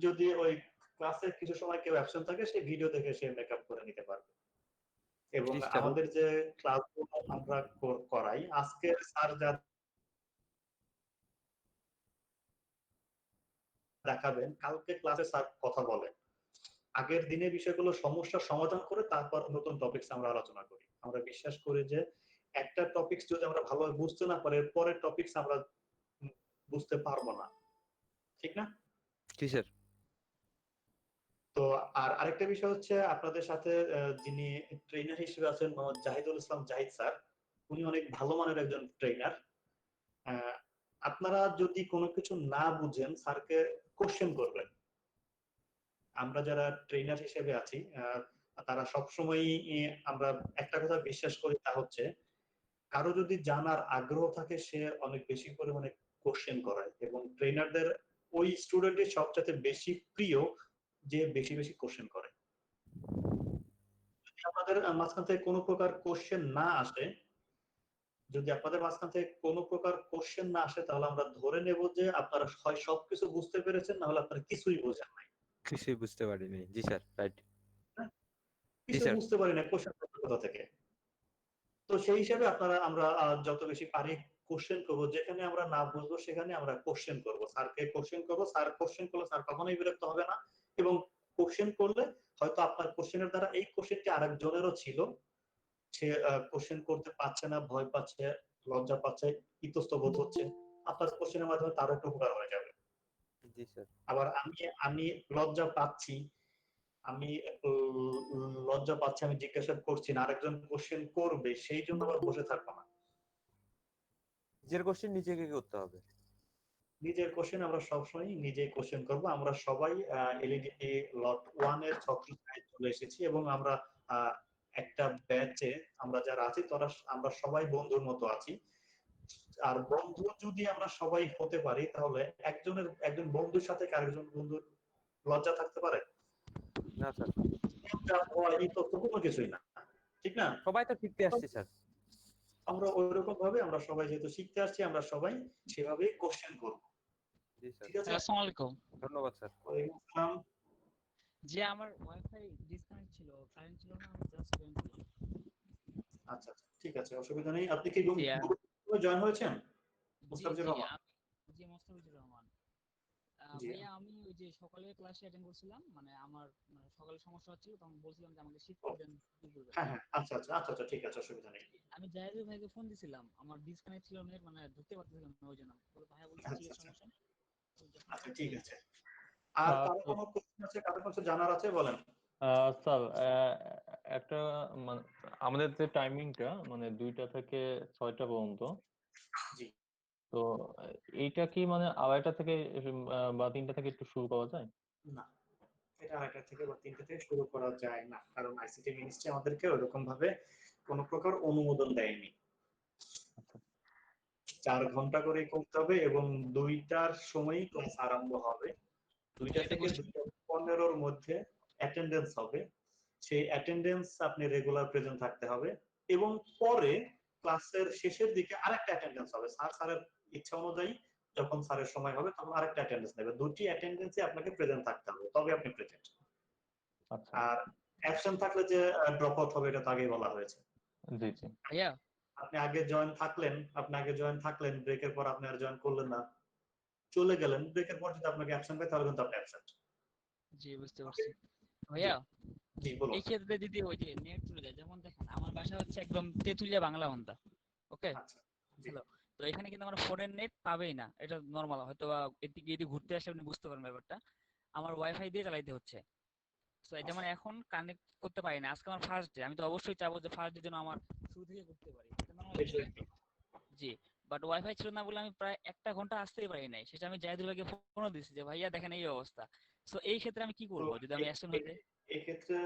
যদি ওই ক্লাসের কিছু সময় কেউ অ্যাবসেন্ট থাকে, সেই ভিডিও দেখে সে মেকআপ করে নিতে পারবে। এবং জি স্যার। আমাদের যে ক্লাসগুলো আমরা করাই, আজকের স্যার যা দেখাবেন কালকে ক্লাসে স্যার কথা বলেন। আগের দিনের বিষয়গুলো সমস্যার সমাধান করে তারপর নতুন টপিকস আমরা আলোচনা করি। আমরা বিশ্বাস করি যে একটা টপিকস যদি আমরা ভালোভাবে বুঝতে না পারি, পরের টপিকস আমরা বুঝতে পারবো না, ঠিক না? জি স্যার। তো আর আরেকটা বিষয় হচ্ছে, আপনাদের সাথে যিনি ট্রেনার হিসেবে আছেন মোহাম্মদ জাহিদুল ইসলাম জাহিদ স্যার, উনি অনেক ভালো মানের একজন ট্রেনার। আপনারা যদি কোনো কিছু না বুঝেন স্যারকে কোশ্চেন করবেন। আমরা যারা ট্রেনার হিসেবে আছি তারা সবসময়ই আমরা একটা কথা বিশ্বাস করি, তা হচ্ছে কারো যদি জানার আগ্রহ থাকে সে অনেক বেশি পরিমাণে কোশ্চেন করায়, এবং ট্রেনারদের ওই স্টুডেন্টের সবচেয়ে বেশি প্রিয় যে বেশি বেশি কোশ্চেন করে। যদি আপনাদের মাঝখান থেকে কোনো প্রকার কোশ্চেন না আসে, তাহলে আমরা ধরে নেব যে আপনারা হয় সবকিছু বুঝতে পেরেছেন, না হলে আপনারা কিছুই বোঝেন নাই। কিছুই বুঝতে পারিনি। জি স্যার, রাইট। জি কিছু স্যার। বুঝতে পারি না, কোশ্চেন কোথা থেকে। তো সেই হিসাবে আমরা যত বেশি পারি কোশ্চেন করব, যেখানে আমরা না বুঝবো সেখানে আমরা কোশ্চেন করব, স্যারকে কোশ্চেন করব। স্যার কোশ্চেন করলে স্যার কখনোই বিরক্ত হবে না, এবং কোশ্চেন করলে হয়তো আপনার কোশ্চেনের দ্বারা এই কোশ্চেনটি আরেকজনেরও ছিল, সে কোশ্চেন করতে পারছে না, ভয় পাচ্ছে, লজ্জা পাচ্ছে, ইতস্ত বোধ হচ্ছে, আপনার কোশ্চেনের মাধ্যমে তারও একটু উপকার হয়ে যাবে। জি স্যার। আবার আমি আমি লজ্জা পাচ্ছি, আমি লজ্জা পাচ্ছি, আমি জিজ্ঞাসা করছি না, আরেকজন কোশ্চেন করবে, সেই জন্য আবার বসে থাকবো না। নিজের কোশ্চেন নিজেকে করতে হবে। নিজের কোশ্চেন আমরা সবসময় নিজেই কোশ্চেন করব। আমরা সবাই এলইডিপি লট 1 এর ছাত্র চলে এসেছি এবং আমরা একটা ব্যাচে আমরা যারা আছি তারা আমরা সবাই বন্ধুর মতো আছি। আর বন্ধু যদি আমরা সবাই হতে পারি তাহলে একজন বন্ধুর সাথে আরেকজন বন্ধুর লজ্জা থাকতে পারে না স্যার, লজ্জা হওয়া এই তো কোনো কিছুই না, ঠিক না? সবাই তো শিখতে আসছে স্যার। আমরা ওইরকম ভাবে আমরা সবাই যেহেতু শিখতে আসছি আমরা সবাই সেভাবেই কোশ্চেন করব। জি স্যার, ঠিক আছে, আসসালামু আলাইকুম। ধন্যবাদ স্যার। ওয়ালাইকুম আসসালাম। যে আমার ওয়াইফাই ডিসকানেক্ট ছিল, কারেন্ট ছিল না, আমি জাস্ট জয়েন করলাম। আচ্ছা আচ্ছা, ঠিক আছে, অসুবিধা নেই। আপনি কি জি, জয়েন হয়েছেন? জি মুস্তাফিজুর জি রহমান। জি মোস্তাফিজুর রহমান। জি। ভাইয়া আমি ওই যে সকালে ক্লাসে অ্যাটেন্ড করছিলাম, মানে আমার সকালে সমস্যা হচ্ছিল, তখন বলছিলাম যে আমাকে শিফট করে দেন, কি করবেন। হ্যাঁ হ্যাঁ, আচ্ছা আচ্ছা আচ্ছা আচ্ছা, ঠিক আছে, অসুবিধা নেই। আমি জাহিদুল ভাইকে ফোন দিছিলাম, আমার ডিসকানেক্ট ছিল নেট, মানে ঢুকতে পারতেছিলাম না, ওই জন্য বলে ভাইয়া বলছে ঠিক আচ্ছা আছে, আচ্ছা সমস্যা নেই। আচ্ছা, ঠিক আছে। আর কারো তো কোনো কোশ্চেন আছে, কারো কিছু জানার আছে, বলেন। স্যার একটা মানে আমাদের যে টাইমিংটা মানে 2টা থেকে 6টা পর্যন্ত, জি। তো এইটা কি মানে 2:30 থেকে বা 3টা থেকে একটু শুরু করা যায়? না, এটা আরেকটা থেকে বা 3টা থেকে শুরু করা যায় না, কারণ আইসিটি মিনিস্ট্রি আমাদেরকে ওরকম ভাবে কোনো প্রকার অনুমোদন দেয়নি। 4 ঘন্টা করে করতে হবে এবং 2টার সময় ক্লাস আরম্ভ হবে। 2টা থেকে 2:15-র মধ্যে অ্যাটেন্ডেন্স হবে। সেই অ্যাটেন্ডেন্স আপনি রেগুলার প্রেজেন্ট থাকতে হবে এবং পরে ক্লাসের শেষের দিকে আরেকটা অ্যাটেন্ডেন্স হবে। স্যারের ইচ্ছা অনুযায়ী যখন স্যারের সময় হবে তখন আরেকটা অ্যাটেন্ডেন্স নেবে। দুটি অ্যাটেন্ডেন্সে আপনাকে প্রেজেন্ট থাকতে হবে, তবে আপনি প্রেজেন্ট। আচ্ছা, আর অ্যাবসেন্ট থাকলে যে ড্রপ আউট হবে, এটা তো আগেই বলা হয়েছে। জি জি। ভাইয়া আপনি আগে জয়েন থাকলেন, ব্রেকের পর আপনি আর জয়েন করলেন না, চলে গেলেন, ব্রেকের পর যদি আপনাকে অ্যাবসেন্ট পাই তাহলে কিন্তু আপনি অ্যাবসেন্ট। জি বুঝতে পারছি। ভাইয়া জি বলুন। এই ক্ষেত্রে যদি ওই যে নেট চলে যায়, যেমন দেখেন আমার বাসা হচ্ছে একদম তেঁতুলিয়া বাংলা বান্ধা, ওকে। আচ্ছা, জি। হ্যালো, তো এখানে কিন্তু আমার ফোনের নেট পাবেই না, এটা নর্মাল, হয়তো বা এদিকে এদিকে ঘুরতে আসলে আপনি বুঝতে পারেন ব্যাপারটা। আমার ওয়াইফাই দিয়ে চালাইতে হচ্ছে। তো যেমন এখন কানেক্ট করতে পারি না, আজকে আমার ফার্স্ট ডে, আমি তো অবশ্যই চাবো যে ফার্স্ট ডে যেন আমার শুরু থেকে করতে পারি, এটা নর্মাল বিষয়। জি, বাট ওয়াইফাই ছিল না বলে আমি প্রায় 1টা ঘন্টা আসতেই পারি নাই, সেটা আমি জাহিদুল ভাইকে ফোনও দিছি যে ভাইয়া দেখেন এই অবস্থা। তো এই ক্ষেত্রে আমি কি তো করব যদি আমি অ্যাবসেন্ট হয়ে যাই? এই ক্ষেত্রে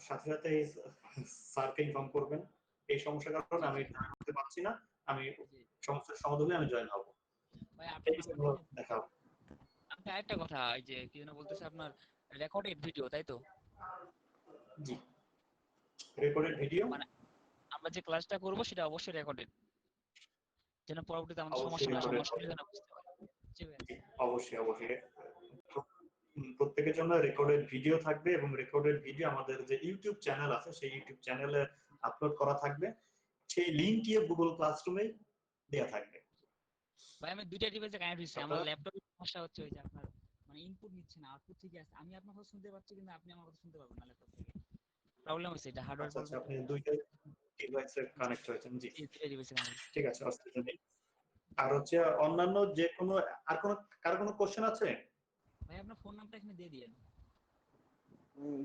সাথে সাথে স্যারকে ইনফর্ম করবেন এই সমস্যার কারণে জি আমি জি জয়েন করতে পারছি না, আমি জি। সমস্যার সমাধান হলে আমি জয়েন হব, ভাই এই আপনার বিষয়গুলো নাম্বারটা দেখা হবে। আমাকে আরেকটা কথা, এই যে কি যেন বলতেছে আপনার রেকর্ডেড ভিডিও, তাই তো? জি, রেকর্ডেড ভিডিও মানে আমরা যে ক্লাসটা করব সেটা অবশ্যই রেকর্ডেড, যেন পরবর্তীতে আমাদের অবশ্যই সমস্যা না হয়, রেকর্ডেড সমস্যা হবে। হলে যেন বুঝতে পারি। জি ভাই। অবশ্যই অবশ্যই প্রত্যেকের জন্য রেকর্ডেড ভিডিও থাকবে এবং রেকর্ডেড ভিডিও আমাদের যে ইউটিউব চ্যানেল আছে সেই ইউটিউব চ্যানেলে আপলোড করা থাকবে, সেই লিংকটি গুগল ক্লাসরুমে দেওয়া থাকবে। ভাই আমি দুইটা ডিভাইসে কানেক্ট হইছি, আমার আপনারা ল্যাপটপে সমস্যা হচ্ছে, ওই যে আপনার মানে ইনপুট নিচ্ছে না, আউটপুট ঠিকই আছে, আমি আপনার কথা শুনতে পাচ্ছি কিন্তু আপনি আমার কথা শুনতে পারবেন না ল্যাপটপ থেকে। প্রবলেম হচ্ছে, এটা হার্ডওয়্যার আচ্ছা আচ্ছা, প্রবলেম। আপনি দুইটা ডিভাইসে কানেক্ট হয়েছেন, জি, জি দুইটা ডিভাইসে কানেক্ট। ঠিক আছে, অসুবিধা নেই। আর হচ্ছে অন্যান্য যে কোনো আর কোনো কারো কোনো কোশ্চেন আছে? ভাই আপনার ফোন নাম্বারটা এখানে দিয়ে দিয়েন।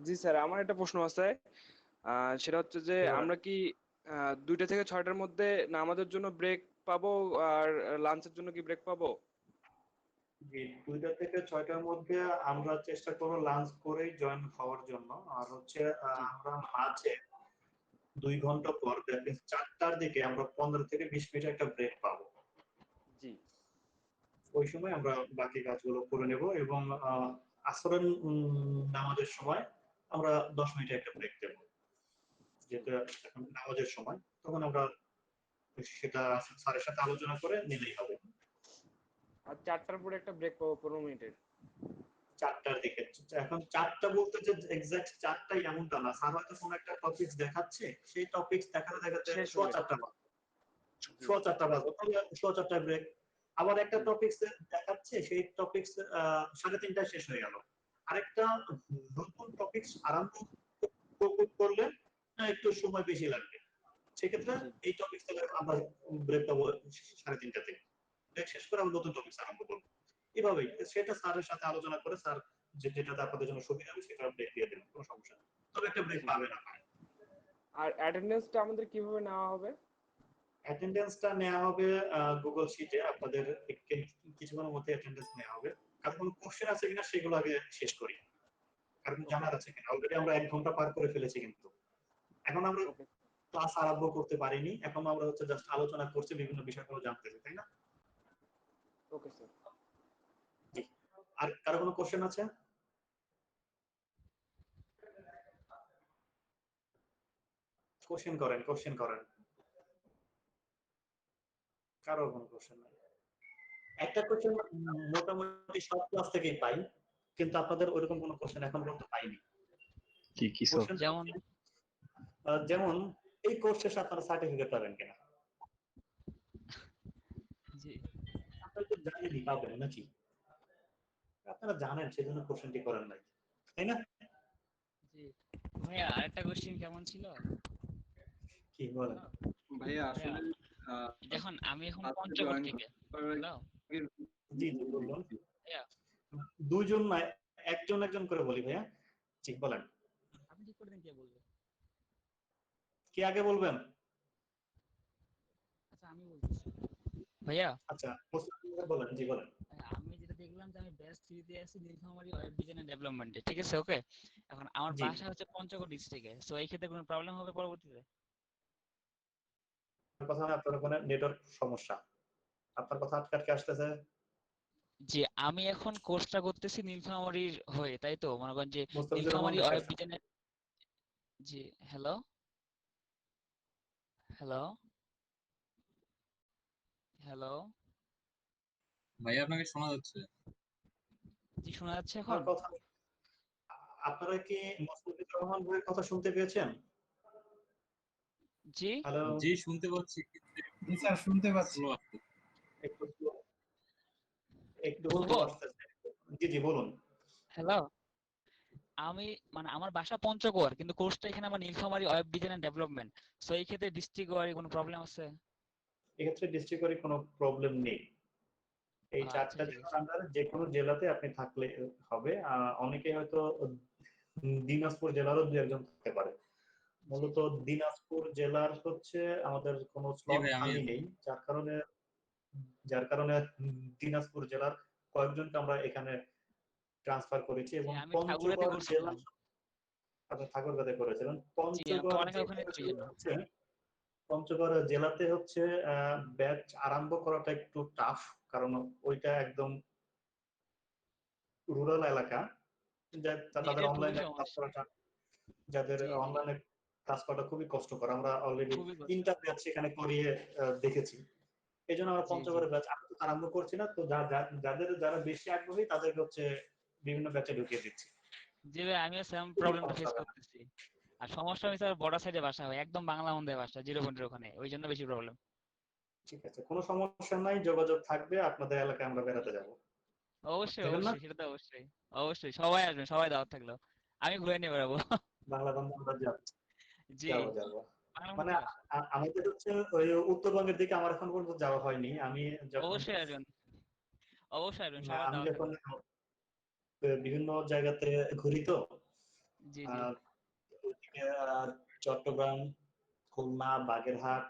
জি স্যার, আমার একটা প্রশ্ন আছে। সেটা হচ্ছে যে আমরা কি 2টা থেকে 6টার মধ্যে নামাজের জন্য ব্রেক পাবো আর লাঞ্চের জন্য কি ব্রেক পাবো? জি, 2টা থেকে 6টার মধ্যে আমরা চেষ্টা করব লাঞ্চ করেই জয়েন হওয়ার জন্য। আর হচ্ছে জি আমরা মাঝে 2 ঘন্টা পর দ্যাট মিন্স 4টার দিকে আমরা 15 থেকে 20 মিনিট একটা ব্রেক পাবো। জি ওই সময় আমরা বাকি কাজগুলো করে নেব এবং আসরের নামাজের সময় আমরা 10 মিনিটের একটা ব্রেক দেব। যেহেতু এখন নামাজের সময়, তখন আমরা সেটা স্যারের সাথে আলোচনা করে নিলেই হবে। আর 4টার পরে একটা ব্রেক পাবো 15 মিনিটের। 4টার দিকে। এখন 4টা বলতে যে এক্সাক্ট 4টাই এমনটা না। স্যার হয়তো কোনো একটা টপিকস দেখাচ্ছে, সেই টপিকস দেখাতে দেখাতে শেষ সোয়া হবে। 4টা বাজে। জি সোয়া 4টা বাজে। তাহলে সোয়া 4টায় ব্রেক। আবার একটা জি টপিকস দেখাচ্ছে, সেই টপিকস 3:30টায় শেষ হয়ে গেল। আরেকটা নতুন টপিকস আরম্ভ করলে একটু সময় বেশি লাগবে। সেক্ষেত্রে জি এই টপিকস থেকে আমরা ব্রেক পাবো 3:30টা থেকে। ব্রেক শেষ করে আমরা নতুন টপিকস আরম্ভ করব। এভাবেই সেটা স্যারের সাথে আলোচনা করে স্যার যেটাতে আপনাদের জন্য সুবিধা হবে সেটা ব্রেক দিয়ে দেবেন, কোনো সমস্যা নেই। তবে একটা ব্রেক পাবে না। আর অ্যাটেন্ডেন্সটা আমাদের কিভাবে নেওয়া হবে? অ্যাটেন্ডেন্সটা নেওয়া হবে গুগল শিটে, আপনাদের কিছুক্ষণের মধ্যে অ্যাটেন্ডেন্স নেওয়া হবে। কারণ কোনো কোশ্চেন আছে কিনা সেগুলো আগে শেষ করি, কারণ জানার আছে কিনা। অলরেডি আমরা 1 ঘন্টা পার করে ফেলেছি, কিন্তু এখন আমরা ওকে ক্লাস আরম্ভ করতে পারিনি। এখন আমরা হচ্ছে জাস্ট আলোচনা করছি, বিভিন্ন বিষয়গুলো জানতেছি, তাই না? Okay sir. জি। আর কারো কোনো কোশ্চেন আছে? কোশ্চেন করেন। কারো কোনো কোশ্চেন নাই? একটা কোশ্চেন মোটামুটি সব ক্লাস থেকেই পাই, কিন্তু আপনাদের ওইরকম কোনো কোশ্চেন এখন পর্যন্ত পাইনি। কি স্যার? কোশ্চেন যেমন যেমন এই কোর্স শেষে আপনারা সার্টিফিকেট পাবেন কিনা? জি আপনারা তো জানেনই পাবেন নাকি? আপনারা জানেন, সেজন্য কোশ্চেনটি করেন নাই, তাই না? জি ভাইয়া, আরেকটা কোশ্চেন কেমন ছিল? কি বলেন? ভাইয়া ভাইয়া, আসলে দেখুন আমি এখন আজকে পঞ্চগড় জয়েন থেকে। করার হ্যালো আগে জি বলুন। ভাইয়া, দুইজন না, একজন করে বলি ভাইয়া। জি বলেন। আপনি ঠিক করে দিন কে বলবে। কে আগে বলবেন? আচ্ছা আমি বলতেছি। ভাইয়া, আচ্ছা মুস্তাফিজ ভাই বলেন। জি বলেন। আমি যেটা দেখলাম যে আমি ব্যাচ 3 তে আছি নীলফামারী ওয়েব ডিজাইন এন্ড ডেভেলপমেন্টে, ঠিক আছে? ওকে, এখন আমার জি। বাসা হচ্ছে পঞ্চগড় ডিস্ট্রিক্টে, সো এই ক্ষেত্রে কোনো প্রবলেম হবে পরবর্তীতে? কথা হয় আপনার ওখানে নেটওয়ার্ক সমস্যা, আপনার কথা আটকে আসতেছে। যে আমি এখন কোর্সটা করতেছি নীলফামারীর হয়ে, তাই তো? মনে করেন যে মুস্তাফিজুর রহমান নীলফামারী বেঁচে ওয়েব আছেন? ডিজাইনের। জি হ্যালো হ্যালো হ্যালো ভাইয়া আপনাকে শোনা যাচ্ছে? জি শোনা যাচ্ছে আমার এখন? কথা আপনারা কি মুস্তাফিজুর রহমান ভাইয়ের কথা শুনতে পেয়েছেন? জি হ্যালো। জি শুনতে পাচ্ছি, কিন্তু জি স্যার শুনতে পাচ্ছি। স্লো আসছে। একটু একটু স্লো বলবো? আসতেছে। জি বলুন। হ্যালো, আমি মানে আমার বাসা পঞ্চগড়, কিন্তু কোর্সটা এখানে আমার Nilphamari web design and development. So এই ক্ষেত্রে ডিস্ট্রিক্ট ওয়ারি কোনো প্রবলেম আছে? এক্ষেত্রে ডিস্ট্রিক্টের কোনো প্রবলেম নেই। এই আচ্ছা 4টা ঠিক জেলার আছে। আন্ডারে যে কোনো জেলাতে আপনি থাকলে হবে। অনেকে হয়তো দিনাজপুর জেলারও 2-1 জন থাকতে পারে। জি মূলত জি দিনাজপুর জেলার হচ্ছে আমাদের কোনো জি স্লট ভাই, আমি খালি নেই, যার কারণে দিনাজপুর জেলার কয়েকজনকে আমরা এখানে ট্রান্সফার করেছি, জি এবং আমি ঠাকুরাতে পঞ্চগড় জেলা করছিলাম। আপনি ঠাকুরগাঁওতে করেছিলেন। জি আমি পঞ্চগড় পড়ালেখা ওখানে করি জন্য। পঞ্চগড় জেলাতে হচ্ছে ব্যাচ আরম্ভ করাটা একটু টাফ, কারণ ওইটা একদম রুরাল এলাকা। জি তাদের এটা খুবই অনলাইনে ক্লাস সমস্যা। করাটা, যাদের জি জি অনলাইনে ক্লাস করাটা খুবই কষ্টকর। আমরা অলরেডি খুবই কষ্ট। 3টা ব্যাচ সেখানে করিয়ে দেখেছি। এই জন্য আমরা জি জি পঞ্চগড়ের ব্যাচ আরম্ভ করছি না। তো যারা বেশি আগ্রহী তাদেরকে হচ্ছে বিভিন্ন ব্যাচে ঢুকিয়ে দিচ্ছি। জি ভাই, আমিও সেম খুবই প্রবলেমটা সমস্যা ফেস হবে না। করতেছি। আর সমস্যা হয়েছে আর বর্ডার সাইডে বাসা হয়, একদম বাংলা মন্দের বাসা, 0 পয়েন্টের ওখানে, ওই জন্য বেশি প্রবলেম। ঠিক আছে, কোনো সমস্যা নাই, যোগাযোগ থাকবে। আপনাদের এলাকায় আমরা বেড়াতে যাব। অবশ্যই যাবেন না? অবশ্যই, সেটা তো অবশ্যই। অবশ্যই সবাই আসবেন, সবাই দাওয়াত থাকলো। আমি ঘুরে নিয়ে বেড়াবো। বাংলা বন্ধু আমরা জি যাবো। বাংলা মানে মন্দের বাসা। আমাদের হচ্ছে ওই উত্তরবঙ্গের দিকে আমার এখন পর্যন্ত যাওয়া হয়নি। আমি যখন অবশ্যই আসবেন, অবশ্যই আসবেন, না, সবার আমি দাওয়াত যখন থাকলো। বিভিন্ন জায়গাতে ঘুরি তো, জি জি আহ, ওইদিকে, চট্টগ্রাম, খুলনা, বাগেরহাট,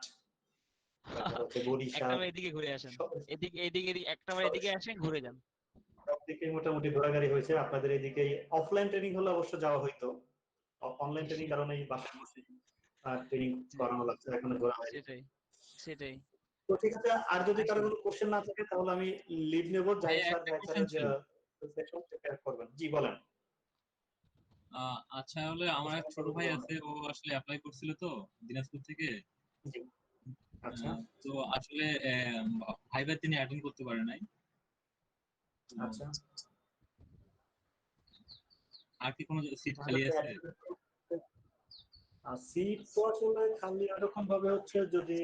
তারপর হচ্ছে বরিশাল, একটাবার এদিকে ঘুরে আসেন। সব এদিকে একটাবার সব- এদিকে আসেন, ঘুরে যান। সব দিকে মোটামুটি ঘোরাঘুরি হয়েছে। আপনাদের এদিকে অফলাইন ট্রেনিং হলে অবশ্য যাওয়া হইতো, অনলাইন ট্রেনিং কারণে বাসায় বসে ট্রেনিং জি করানো লাগছে, এখনো ঘোরা হয়নি। সেটাই সেটাই। তো ঠিক আছে, আর যদি কারো আসেন কোনো কোশ্চেন না থাকে তাহলে আমি লিভ নেব। ভাইয়া একটা কোশ্চেন ছিল। সেশন প্রিপেয়ার করবেন। জি বলেন। আচ্ছা, হলে আমার এক ছোট ভাই আছে, ও আসলে অ্যাপ্লাই করছিল তো দিনাজপুর থেকে। জি আচ্ছা তো আসলে ভাইবা তিনি অ্যাটেন্ড করতে পারে নাই। আচ্ছা। আর কি কোনো সিট তাহলে খালি আছে? সিট তো আসলে খালি এরকম ভাবে হচ্ছে, যদি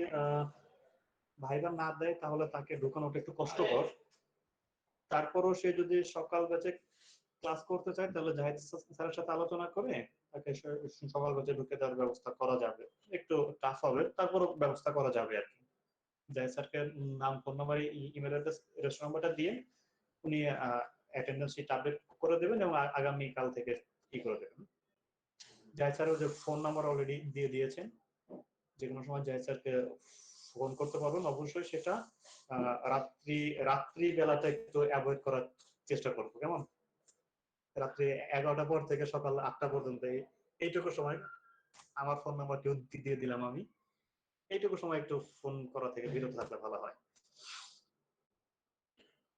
ভাইবা না দেয় তাহলে তাকে ঢোকানোটা একটু কষ্টকর। তারপরও সে যদি সকাল ব্যাচে ক্লাস করতে চায় তাহলে জাহিদ স্যারের সাথে আলোচনা করে তাকে সকাল ব্যাচে ঢুকে দেওয়ার ব্যবস্থা করা যাবে। একটু টাফ হবে, তারপরও ব্যবস্থা করা যাবে আর কি। জাহিদ স্যারকে নাম, phone number, email address, registration নাম্বারটা দিয়ে উনি অ্যাটেন্ডেন্স শিট আপডেট করে দেবেন এবং আগামী কাল থেকে করে দেবেন। জাহিদ স্যার যে ফোন নাম্বার অলরেডি দিয়ে দিয়েছেন, যে কোনো সময় জাহিদ স্যারকে ফোন করতে পারবেন। অবশ্যই সেটা রাত্রি বেলাটা একটু অ্যাভয়েড করার চেষ্টা করবো, কেমন? রাত্রি 11টা পর থেকে সকাল 8টা পর্যন্ত এইটুকু সময় আমার ফোন নাম্বারটিও দিয়ে দিলাম আমি। এইটুকু সময় একটু ফোন করা থেকে বিরত থাকলে ভালো হয়।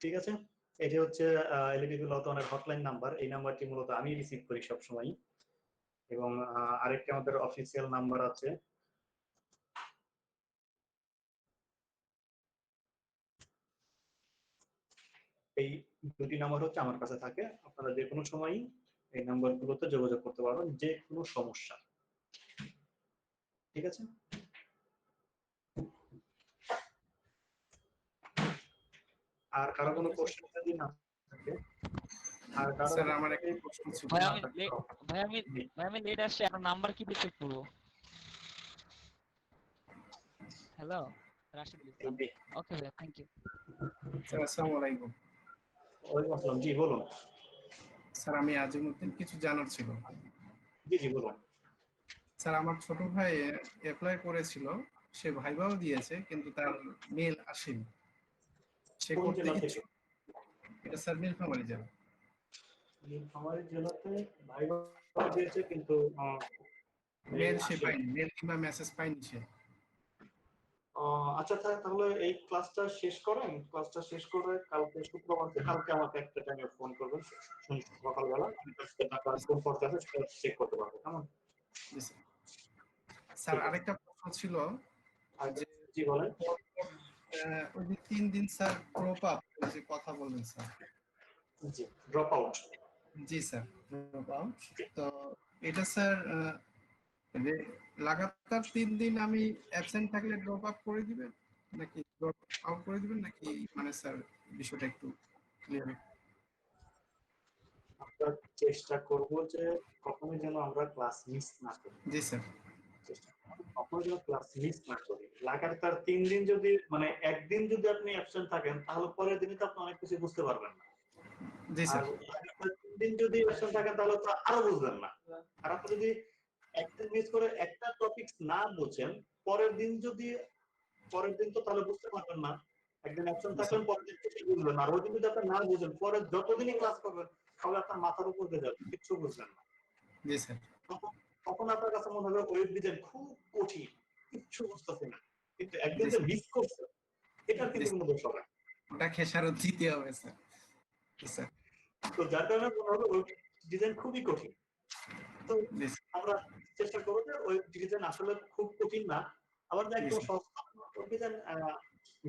ঠিক আছে, এটি হচ্ছে এলইডি লটনের হটলাইন নাম্বার। এই নাম্বারটি মূলত আমি রিসিভ করি সবসময়। এবং আরেকটি আমাদের অফিসিয়াল নাম্বার আছে, এই দুটি নাম্বার হচ্ছে আমার কাছে থাকে। আপনারা যে কোনো সময়ই এই নাম্বারগুলোতে যোগাযোগ করতে পারবেন যে কোনো সমস্যা। ঠিক আছে, আর কারো কোনো কোশ্চেন যদি না থাকে, আর কারো স্যার আমার একটা প্রশ্ন ছিল। ভাই আমি লেট আসছি, আপনার নাম্বার কি দিয়ে চেক করবো? হ্যালো রাশিদুল ইসলাম। ওকে ভাই, থ্যাংক ইউ। স্যার আসসালামু আলাইকুম। ওয়ালাইকুম আসসালাম। জি বলুন। স্যার আমি আজিমুদ্দিন, কিছু জানার ছিল। জি জি বলুন। স্যার আমার ছোট ভাই অ্যাপ্লাই করেছিল, সে ভাইভাও দিয়েছে কিন্তু তার মেল আসেনি। সে কোন করতে জেলা থেকে? ইচ্ছুক। এটা স্যার নীলফামারী জেলা। নীলফামারী জেলাতে ভাইবা দিয়েছে কিন্তু মেল সে পায়নি, মেল কিংবা মেসেজ পায়নি সে। আচ্ছা তাহলে এই ক্লাসটা শেষ করেন। ক্লাসটা শেষ করে কালকে শুক্রবার, কালকে আমাকে একটা টাইমে ফোন করবেন সকালবেলা। আমি তার কোন পর্যায়ে আছে সেটা চেক করতে পারবো, কেমন? জি স্যার। স্যার আরেকটা প্রশ্ন ছিল যে জি বলেন। ওই যে 3 দিন স্যার ড্রপ আপ যে কথা বললেন স্যার। জি, ড্রপ আউট। জি স্যার, ড্রপ আউট। তো এটা স্যার লাগাতার 3 দিন আমি অ্যাবসেন্ট থাকলে ড্রপ আপ করে দিবেন নাকি ড্রপ আউট করে দিবেন নাকি, মানে স্যার বিষয়টা একটু ক্লিয়ার। আমরা চেষ্টা করব যে কখনোই যেন আমরা ক্লাস মিস না করি। জি স্যার। কখনোই যেন ক্লাস মিস না করি। লাগাতার 3 দিন যদি, মানে একদিন যদি আপনি অ্যাবসেন্ট থাকেন তাহলে পরের দিনে তো আপনি অনেক কিছু বুঝতে পারবেন না। জি স্যার। আর লাগাতার 3 দিন যদি অ্যাবসেন্ট থাকেন তাহলে তো আরো বুঝবেন না। আর আপনি যদি একদিন মিস করে একটা টপিক না বুঝেন, পরের দিন তো তাহলে বুঝতে পারবেন না। একদিন অ্যাবসেন্ট থাকলেন, পরের দিন কিছু বুঝবেন না। আর ওই দিন যদি আপনি না বুঝেন, পরে যতদিনই ক্লাস করবেন তাহলে আপনার মাথার উপর দিয়ে যাবে, কিছু বুঝবেন না। জি স্যার। তখন আপনার কাছে মনে হবে ওয়েব ডিজাইন খুব কঠিন, কিচ্ছু বুঝতেছি না। কিন্তু একদিন যে মিস করছে এটার কিন্তু কোনো দোষ হবে না। ওটা খেসারত দিতে হবে স্যার। জি স্যার। তো যার কারণে মনে হবে ওয়েব ডিজাইন খুবই কঠিন। তো আমরা চেষ্টা করব যে ওয়েব ডিজাইন আসলে খুব কঠিন না, আবার যে একদম সহজ ওয়েব ডিজাইন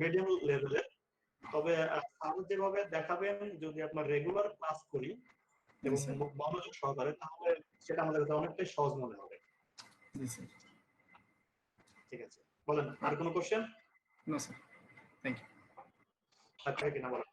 মিডিয়াম লেভেলের। তবে স্যার যেভাবে দেখাবেন, যদি আপনার রেগুলার ক্লাস করি এবং মনোযোগ সহকারে, তাহলে সেটা আমাদের কাছে অনেকটাই সহজ মনে হবে। জি স্যার। ঠিক আছে, বলেন আর কোনো question? No sir, thank you. আচ্ছা কিনা বলেন।